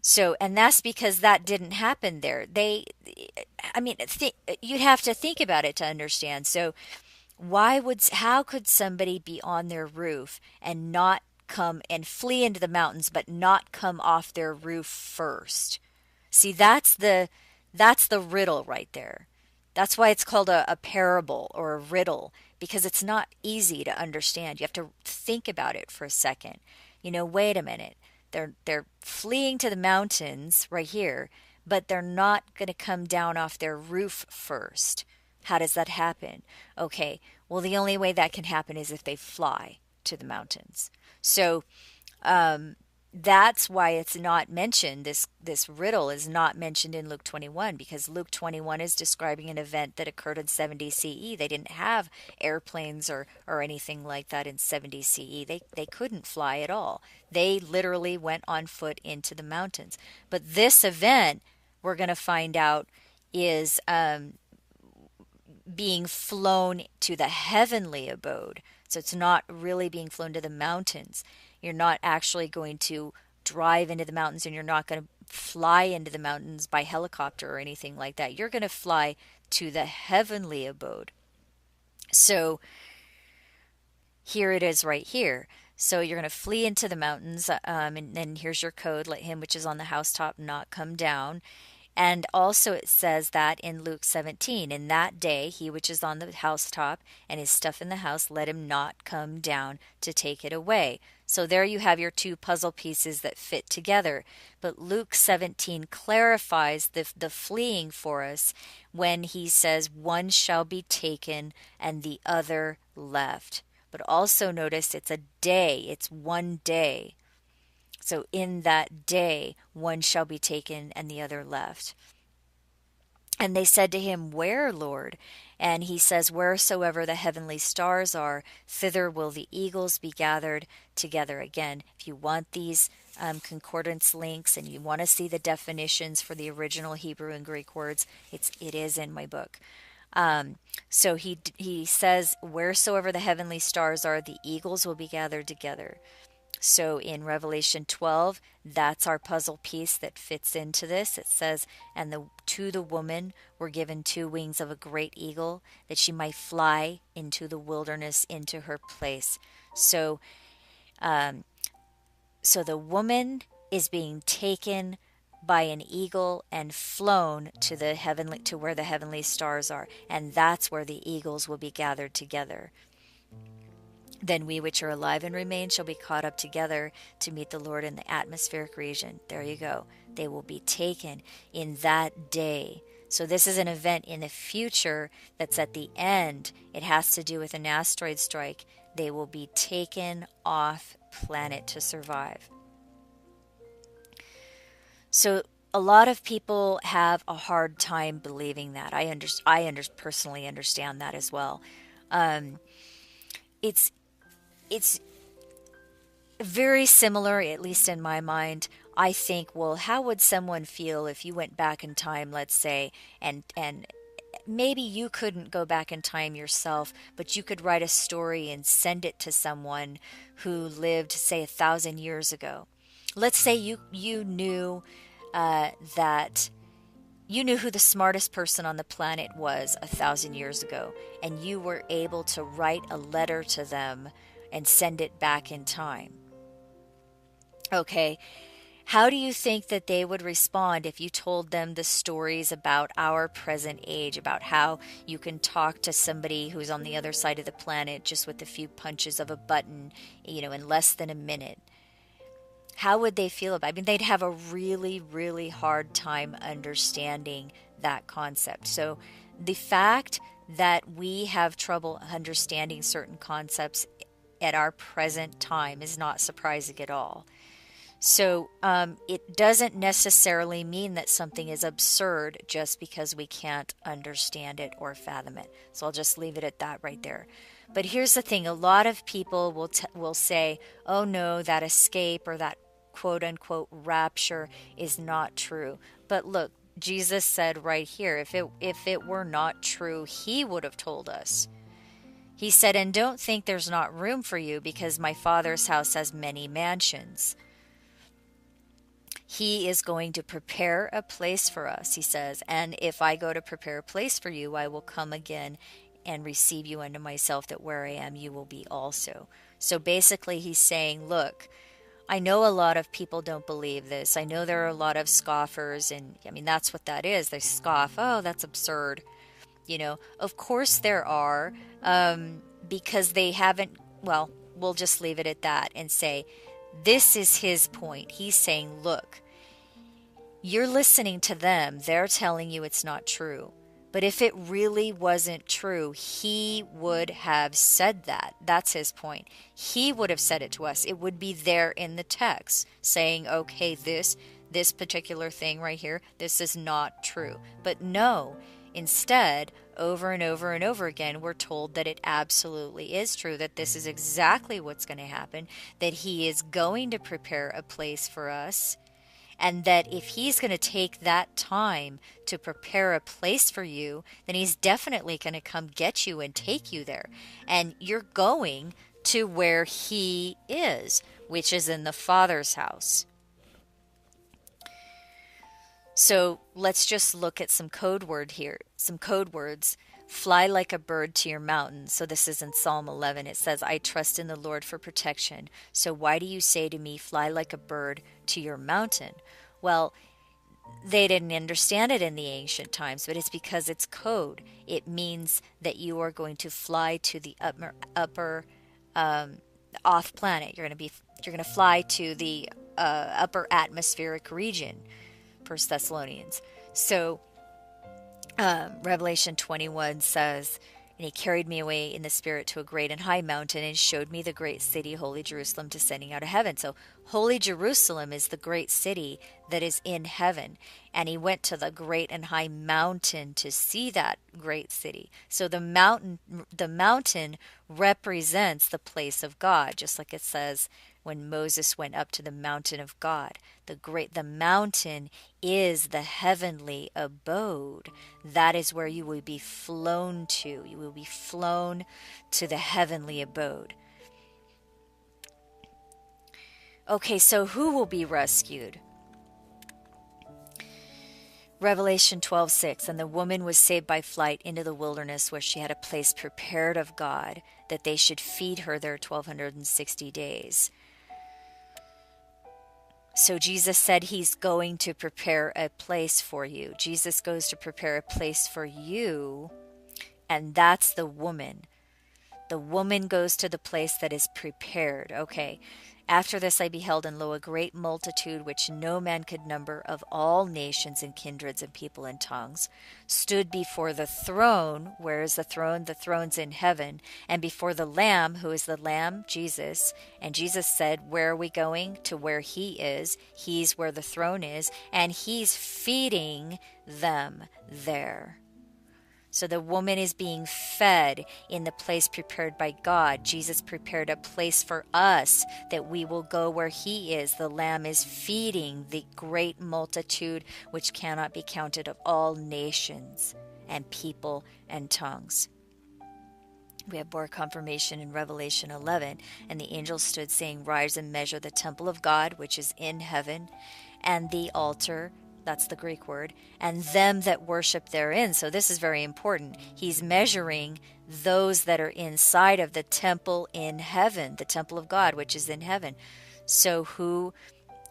So, and that's because that didn't happen there. I mean, you'd have to think about it to understand. So, how could somebody be on their roof and not come and flee into the mountains, but not come off their roof first? See, that's the riddle right there. That's why it's called a parable or a riddle, because it's not easy to understand. You have to think about it for a second. Wait a minute. They're fleeing to the mountains right here, but they're not going to come down off their roof first. How does that happen? Okay, well, the only way that can happen is if they fly to the mountains. So, that's why it's not mentioned. This riddle is not mentioned in Luke 21, because Luke 21 is describing an event that occurred in 70 CE. They didn't have airplanes or anything like that in 70 CE. They couldn't fly at all. They literally went on foot into the mountains. But this event, we're going to find out, is being flown to the heavenly abode. So it's not really being flown to the mountains. You're not actually going to drive into the mountains, and you're not going to fly into the mountains by helicopter or anything like that. You're going to fly to the heavenly abode. So here it is right here. So you're going to flee into the mountains, and then here's your code: let him which is on the housetop not come down. And also it says that in Luke 17, in that day, he which is on the housetop and his stuff in the house, let him not come down to take it away. So there you have your two puzzle pieces that fit together. But Luke 17 clarifies the fleeing for us when he says, one shall be taken and the other left. But also notice it's a day, it's one day. So in that day, one shall be taken and the other left. And they said to him, where, Lord? And he says, wheresoever the heavenly stars are, thither will the eagles be gathered together. Again, if you want these concordance links and you want to see the definitions for the original Hebrew and Greek words, it is in my book. So he says, wheresoever the heavenly stars are, the eagles will be gathered together. So in Revelation 12, that's our puzzle piece that fits into this. It says, and to the woman were given 2 wings of a great eagle, that she might fly into the wilderness, into her place. So the woman is being taken by an eagle and flown to where the heavenly stars are, and that's where the eagles will be gathered together. Then we which are alive and remain shall be caught up together to meet the Lord in the atmospheric region. There you go. They will be taken in that day. So this is an event in the future that's at the end. It has to do with an asteroid strike. They will be taken off planet to survive. So a lot of people have a hard time believing that. I personally understand that as well. It's very similar, at least in my mind. I think, well, how would someone feel if you went back in time, let's say, and maybe you couldn't go back in time yourself, but you could write a story and send it to someone who lived, say, 1,000 years ago. Let's say you knew that you knew who the smartest person on the planet was 1,000 years ago, and you were able to write a letter to them and send it back in time. Okay, how do you think that they would respond if you told them the stories about our present age, about how you can talk to somebody who's on the other side of the planet just with a few punches of a button, in less than a minute? How would they feel about it? I mean, they'd have a really, really hard time understanding that concept. So the fact that we have trouble understanding certain concepts at our present time is not surprising at all. So it doesn't necessarily mean that something is absurd just because we can't understand it or fathom it. So I'll just leave it at that right there. But here's the thing. A lot of people will say, oh no, that escape or that quote-unquote rapture is not true. But look, Jesus said right here, if it were not true, he would have told us. He said, and don't think there's not room for you, because my Father's house has many mansions. He is going to prepare a place for us, he says. And if I go to prepare a place for you, I will come again and receive you unto myself, that where I am, you will be also. So basically, he's saying, look, I know a lot of people don't believe this. I know there are a lot of scoffers, and I mean, that's what that is. They scoff. Oh, that's absurd. Of course there are, because they haven't, well, we'll just leave it at that and say, this is his point. He's saying, look, you're listening to them. They're telling you it's not true. But if it really wasn't true, he would have said that. That's his point. He would have said it to us. It would be there in the text saying, okay, this particular thing right here, this is not true. But no, instead, over and over and over again, we're told that it absolutely is true, that this is exactly what's going to happen, that he is going to prepare a place for us. And that if he's going to take that time to prepare a place for you, then he's definitely going to come get you and take you there. And you're going to where he is, which is in the Father's house. So let's just look at some code words. Fly like a bird to your mountain. So this is in Psalm 11. It says, I trust in the Lord for protection. So why do you say to me, fly like a bird to your mountain? Well, they didn't understand it in the ancient times, but it's because it's code. It means that you are going to fly to the upper off planet. You're going to fly to the upper atmospheric region. 1 Thessalonians. So Revelation 21 says, and he carried me away in the spirit to a great and high mountain and showed me the great city, holy Jerusalem, descending out of heaven. So holy Jerusalem is the great city that is in heaven. And he went to the great and high mountain to see that great city. So the mountain represents the place of God, just like it says when Moses went up to the mountain of God. The mountain is the heavenly abode. That is where you will be flown to. You will be flown to the heavenly abode. Okay, so who will be rescued? Revelation 12:6, and the woman was saved by flight into the wilderness, where she had a place prepared of God, that they should feed her there 1260 days. So Jesus said he's going to prepare a place for you. Jesus goes to prepare a place for you, and that's the woman. The woman goes to the place that is prepared. Okay. After this I beheld, and lo, a great multitude, which no man could number, of all nations and kindreds and people and tongues, stood before the throne. Where is the throne? The throne's in heaven. And before the Lamb. Who is the Lamb? Jesus. And Jesus said, where are we going? To where he is. He's where the throne is. And he's feeding them there. So the woman is being fed in the place prepared by God. Jesus prepared a place for us that we will go where he is. The Lamb is feeding the great multitude which cannot be counted, of all nations and people and tongues. We have more confirmation in Revelation 11. And the angel stood, saying, rise and measure the temple of God, which is in heaven, and the altar, that's the Greek word, and them that worship therein. So this is very important. He's measuring those that are inside of the temple in heaven, the temple of God, which is in heaven. So who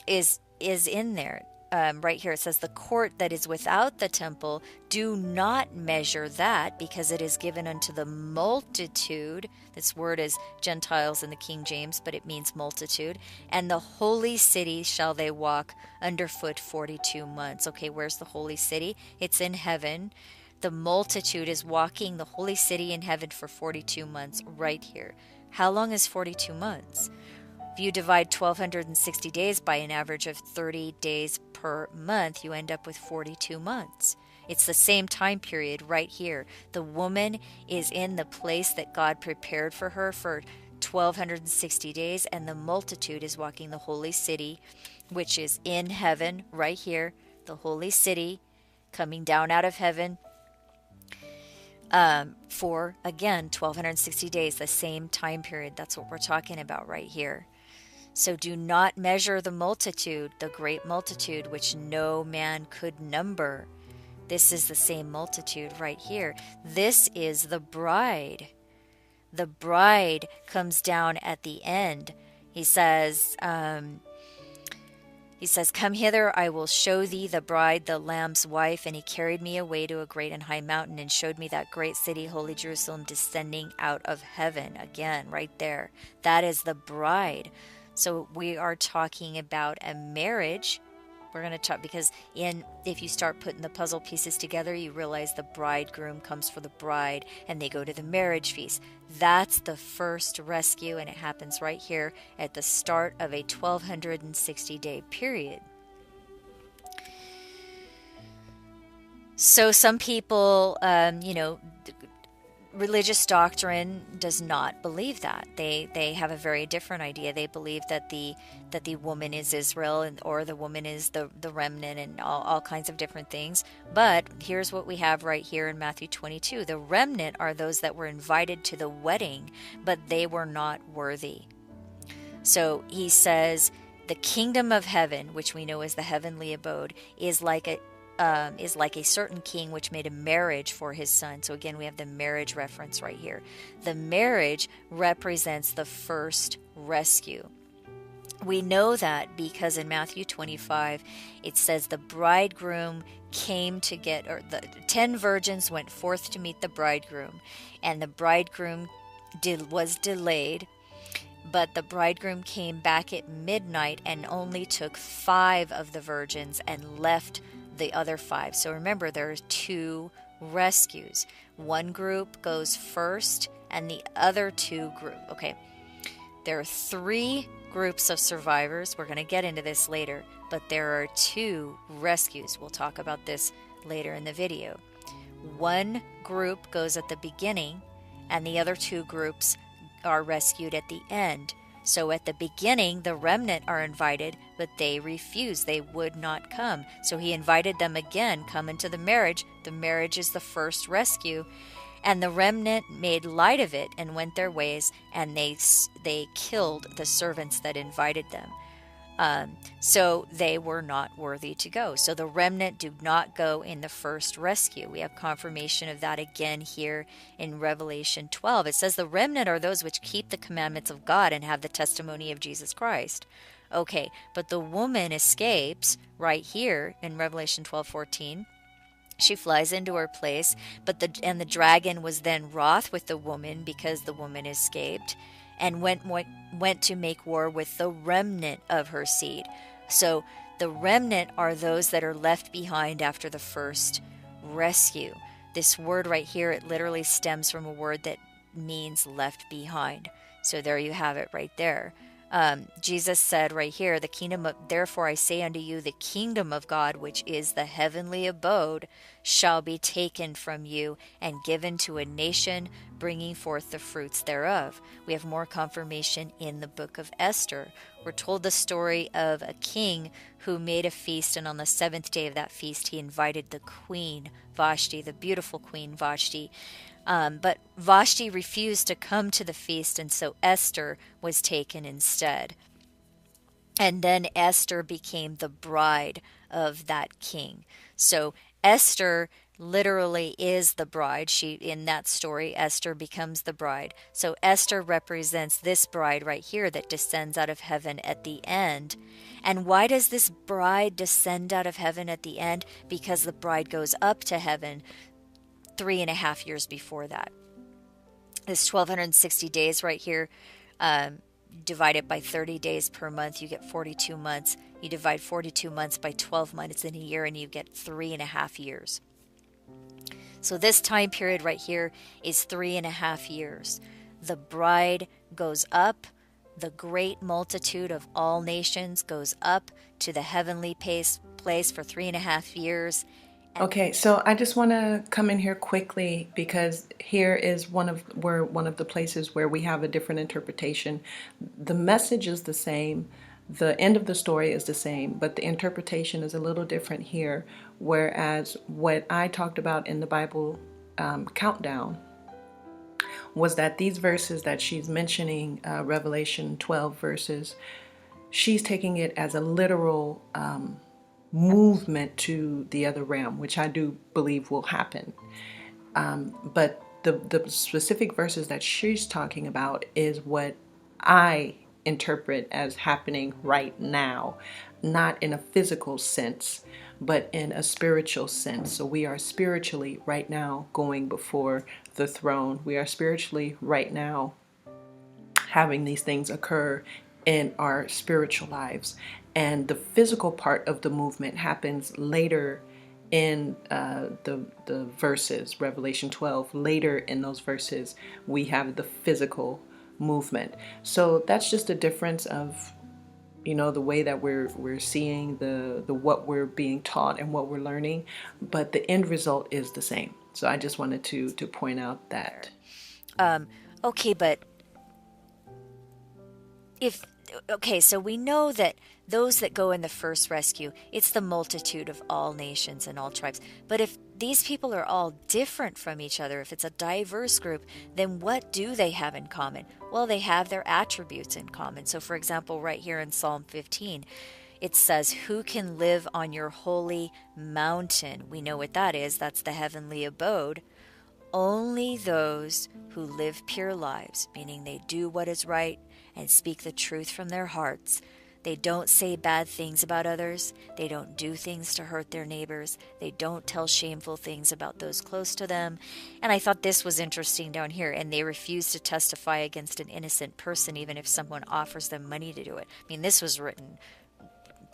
is in there? Right here it says, the court that is without the temple, do not measure that, because it is given unto the multitude. This word is Gentiles in the King James, but it means multitude. And the holy city shall they walk underfoot 42 months. Okay, where's the holy city? It's in heaven. The multitude is walking the holy city in heaven for 42 months right here. How long is 42 months? If you divide 1260 days by an average of 30 days per month, you end up with 42 months. It's the same time period right here. The woman is in the place that God prepared for her for 1260 days, and the multitude is walking the holy city, which is in heaven right here. The holy city coming down out of heaven for, again, 1260 days, the same time period. That's what we're talking about right here. So do not measure the multitude, the great multitude, which no man could number. This is the same multitude right here. This is the bride. The bride comes down at the end. He says, "Come hither, I will show thee the bride, the Lamb's wife." And he carried me away to a great and high mountain and showed me that great city, holy Jerusalem, descending out of heaven. Again, right there. That is the bride. So we are talking about a marriage. We're going to talk, because if you start putting the puzzle pieces together, you realize the bridegroom comes for the bride and they go to the marriage feast. That's the first rescue, and it happens right here at the start of a 1260-day period. So some people, religious doctrine does not believe that. They have a very different idea. They believe that the woman is Israel, or the woman is the remnant, and all kinds of different things. But here's what we have right here in Matthew 22. The remnant are those that were invited to the wedding, but they were not worthy. So he says, the kingdom of heaven, which we know as the heavenly abode, is like a certain king which made a marriage for his son. So again, we have the marriage reference right here. The marriage represents the first rescue. We know that because in Matthew 25, it says the bridegroom came to get, or the 10 virgins went forth to meet the bridegroom, and the bridegroom was delayed. But the bridegroom came back at midnight and only took 5 of the virgins and left the other 5. So remember, there are 2 rescues. One group goes first and the other 2 there are 3 groups of survivors. We're going to get into this later, but there are 2 rescues. We'll talk about this later in the video. One group goes at the beginning and the other 2 groups are rescued at the end. So at the beginning, the remnant are invited, but they refused. They would not come. So he invited them again, come into the marriage. The marriage is the first rescue. And the remnant made light of it and went their ways, and they killed the servants that invited them. So they were not worthy to go. So the remnant do not go in the first rescue. We have confirmation of that again here in Revelation 12. It says the remnant are those which keep the commandments of God and have the testimony of Jesus Christ. Okay, but the woman escapes right here in Revelation 12:14. She flies into her place, but the dragon was then wroth with the woman because the woman escaped, and went to make war with the remnant of her seed. So the remnant are those that are left behind after the first rescue. This word right here, it literally stems from a word that means left behind. So there you have it right there. Jesus said right here, therefore I say unto you, the kingdom of God, which is the heavenly abode, shall be taken from you and given to a nation, bringing forth the fruits thereof. We have more confirmation in the book of Esther. We're told the story of a king who made a feast, and on the 7th day of that feast, he invited the queen Vashti, the beautiful queen Vashti. But Vashti refused to come to the feast, and so Esther was taken instead. And then Esther became the bride of that king. So Esther literally is the bride. In that story, Esther becomes the bride. So Esther represents this bride right here that descends out of heaven at the end. And why does this bride descend out of heaven at the end? Because the bride goes up to heaven 3.5 years before that. This 1260 days right here, divide it by 30 days per month, you get 42 months. You divide 42 months by 12 months in a year, and you get 3.5 years. So this time period right here is 3.5 years. The bride goes up. The great multitude of all nations goes up to the heavenly place for 3.5 years. Okay, so I just want to come in here quickly because here is one of the places where we have a different interpretation. The message is the same, the end of the story is the same, but the interpretation is a little different here. Whereas what I talked about in the Bible countdown was that these verses that she's mentioning, Revelation 12 verses, she's taking it as a literal movement to the other realm, which I do believe will happen. But the specific verses that she's talking about is what I interpret as happening right now, not in a physical sense, but in a spiritual sense. So we are spiritually right now going before the throne. We are spiritually right now having these things occur in our spiritual lives. And the physical part of the movement happens later in the verses, Revelation 12. Later in those verses, we have the physical movement. So that's just a difference of, the way that we're seeing the what we're being taught and what we're learning, but the end result is the same. So I just wanted to point out that. Okay, but so we know that those that go in the first rescue, it's the multitude of all nations and all tribes. But if these people are all different from each other, if it's a diverse group, then what do they have in common? Well, they have their attributes in common. So, for example, right here in Psalm 15, it says, "Who can live on your holy mountain?" We know what that is. That's the heavenly abode. Only those who live pure lives, meaning they do what is right and speak the truth from their hearts. They don't say bad things about others. They don't do things to hurt their neighbors. They don't tell shameful things about those close to them. And I thought this was interesting down here. And they refuse to testify against an innocent person, even if someone offers them money to do it. I mean, this was written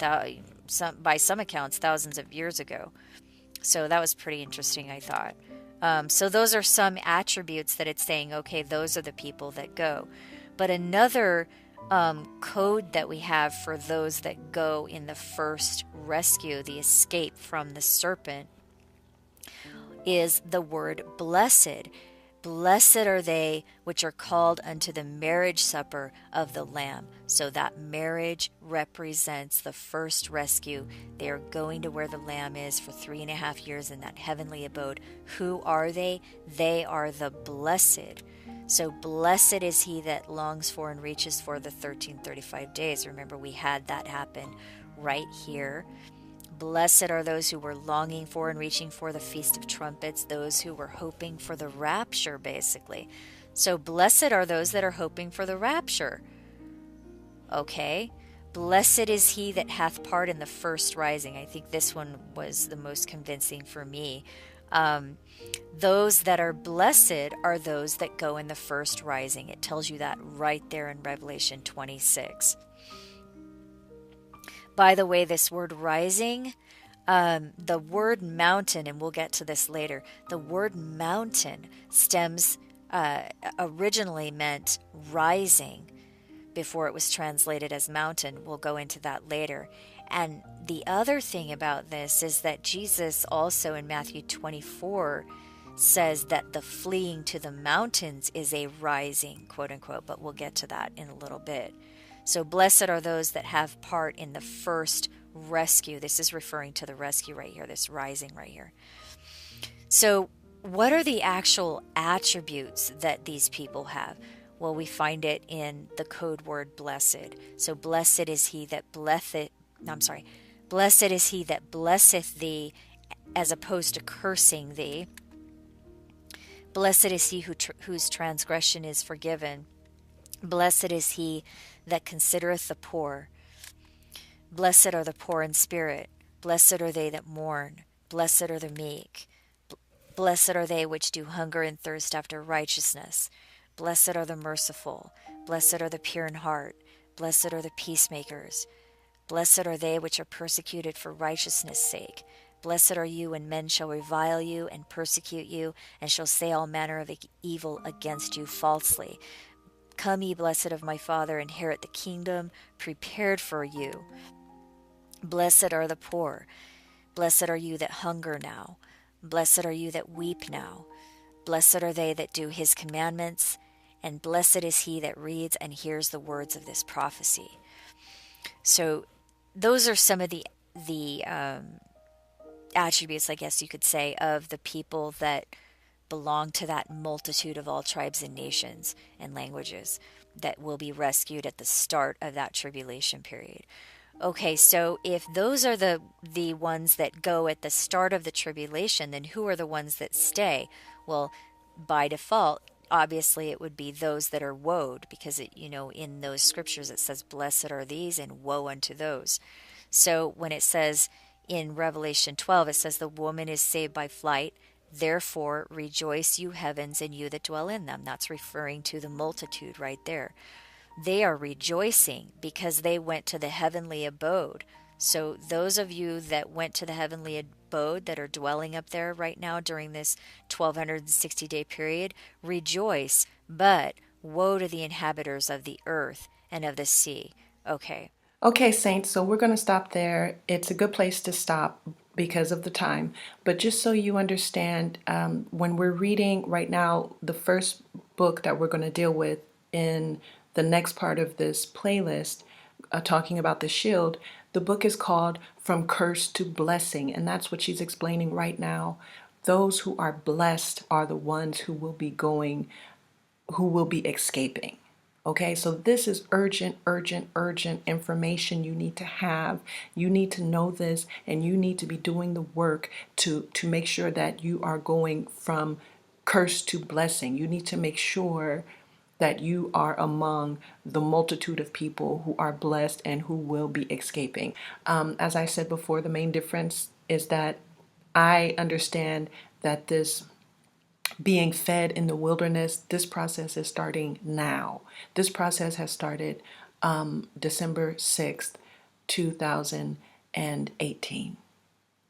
by some accounts thousands of years ago. So that was pretty interesting, I thought. So those are some attributes that it's saying, okay, those are the people that go. But another code that we have for those that go in the first rescue, the escape from the serpent, is the word blessed. Blessed are they which are called unto the marriage supper of the Lamb. So that marriage represents the first rescue. They are going to where the Lamb is for 3.5 years in that heavenly abode. Who are they? They are the blessed. So blessed is he that longs for and reaches for the 1335 days. Remember, we had that happen right here. Blessed are those who were longing for and reaching for the Feast of Trumpets, those who were hoping for the rapture, basically. So blessed are those that are hoping for the rapture. Okay. Blessed is he that hath part in the first rising. I think this one was the most convincing for me. Those that are blessed are those that go in the first rising. It tells you that right there in Revelation 26. By the way, this word rising, the word mountain, and we'll get to this later, the word mountain originally meant rising before it was translated as mountain. We'll go into that later. And the other thing about this is that Jesus also in Matthew 24 says that the fleeing to the mountains is a rising, quote unquote, but we'll get to that in a little bit. So blessed are those that have part in the first rescue. This is referring to the rescue right here, this rising right here. So what are the actual attributes that these people have? Well, we find it in the code word blessed. So blessed is he that blesseth thee, as opposed to cursing thee. Blessed is he whose transgression is forgiven. Blessed is he that considereth the poor. Blessed are the poor in spirit. Blessed are they that mourn. Blessed are the meek. Blessed are they which do hunger and thirst after righteousness. Blessed are the merciful. Blessed are the pure in heart. Blessed are the peacemakers. Blessed are they which are persecuted for righteousness' sake. Blessed are you when men shall revile you and persecute you, and shall say all manner of evil against you falsely. Come, ye blessed of my Father, inherit the kingdom prepared for you. Blessed are the poor. Blessed are you that hunger now. Blessed are you that weep now. Blessed are they that do his commandments, and blessed is he that reads and hears the words of this prophecy. So those are some of the attributes, I guess you could say, of the people that belong to that multitude of all tribes and nations and languages. that will be rescued at the start of that tribulation period. Okay, so if those are the ones that go at the start of the tribulation, then who are the ones that stay? Well, by default, obviously it would be those that are woed, because in those scriptures it says, "Blessed are these," and "Woe unto those." So when it says in Revelation 12, it says, "The woman is saved by flight. Therefore rejoice, you heavens, and you that dwell in them." That's referring to the multitude right there. They are rejoicing because they went to the heavenly abode. So those of you that went to the heavenly abode, that are dwelling up there right now during this 1260-day period, rejoice. But woe to the inhabitants of the earth and of the sea. Okay. Okay, Saints, so we're going to stop there. It's a good place to stop because of the time. But just so you understand, when we're reading right now, the first book that we're going to deal with in the next part of this playlist, talking about the shield, the book is called From Curse to Blessing. And that's what she's explaining right now. Those who are blessed are the ones who will be escaping. Okay, so this is urgent, urgent, urgent information you need to have. You need to know this, and you need to be doing the work to make sure that you are going from curse to blessing. You need to make sure that you are among the multitude of people who are blessed and who will be escaping. As I said before, the main difference is that I understand that this being fed in the wilderness, this process is starting now. This process has started December 6th, 2018.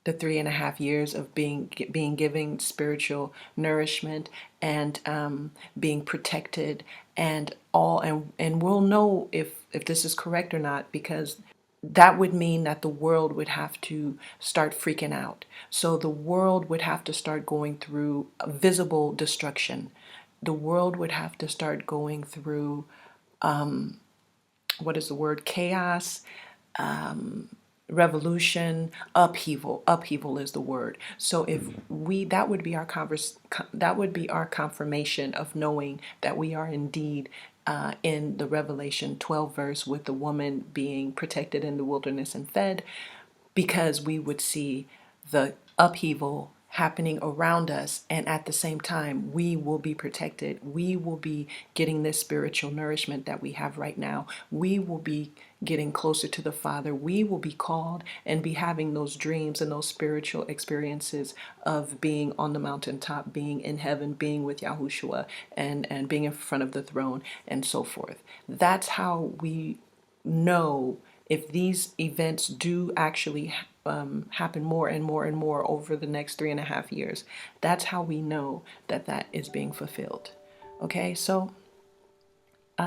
The 3.5 years of being given spiritual nourishment and being protected and all, and we'll know if this is correct or not, because that would mean that the world would have to start freaking out. So the world would have to start going through visible destruction. The world would have to start going through, what is the word? Chaos, revolution, upheaval. Upheaval is the word. So if that would be our confirmation of knowing that we are indeed in the Revelation 12 verse, with the woman being protected in the wilderness and fed, because we would see the upheaval happening around us, and at the same time we will be protected. We will be getting this spiritual nourishment that we have right now. We will be getting closer to the Father. We will be called and be having those dreams and those spiritual experiences of being on the mountaintop, being in heaven, being with Yahushua, and being in front of the throne, and so forth. That's how we know if these events do actually happen more and more and more over the next 3.5 years. That's how we know that that is being fulfilled. Okay, so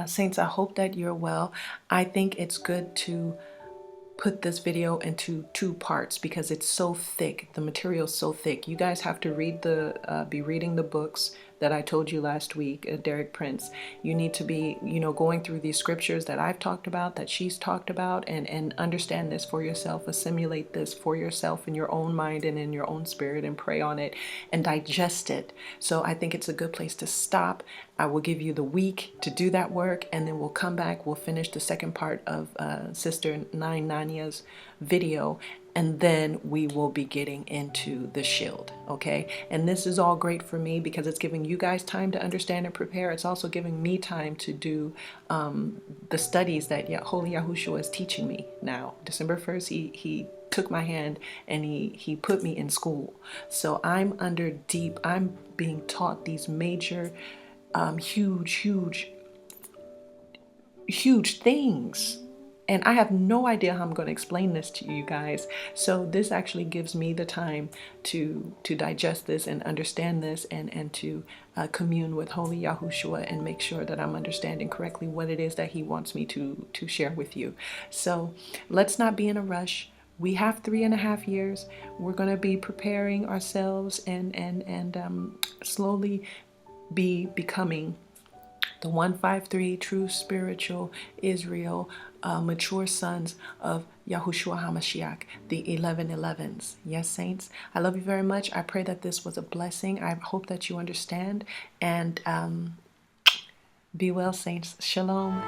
Saints, I hope that you're well. I think it's good to put this video into 2 parts because it's so thick. The material is so thick. You guys have to be reading the books that I told you last week, Derek Prince. You need to be, going through these scriptures that I've talked about, that she's talked about, and understand this for yourself, assimilate this for yourself in your own mind and in your own spirit, and pray on it and digest it. So I think it's a good place to stop. I will give you the week to do that work, and then we'll come back. We'll finish the second part of Sister Nine Nanya's video, and then we will be getting into the shield, okay? And this is all great for me because it's giving you guys time to understand and prepare. It's also giving me time to do the studies that Holy Yahushua is teaching me now. December 1st, he took my hand and he put me in school. So I'm being taught these major, huge things. And I have no idea how I'm going to explain this to you guys. So this actually gives me the time to digest this and understand this, and to commune with Holy Yahushua and make sure that I'm understanding correctly what it is that he wants me to share with you. So let's not be in a rush. We have 3.5 years. We're going to be preparing ourselves and slowly be becoming the 153 true spiritual Israel, mature sons of Yahushua HaMashiach, the 11:11s. Yes, saints, I love you very much. I pray that this was a blessing. I hope that you understand. And Be well, saints. Shalom.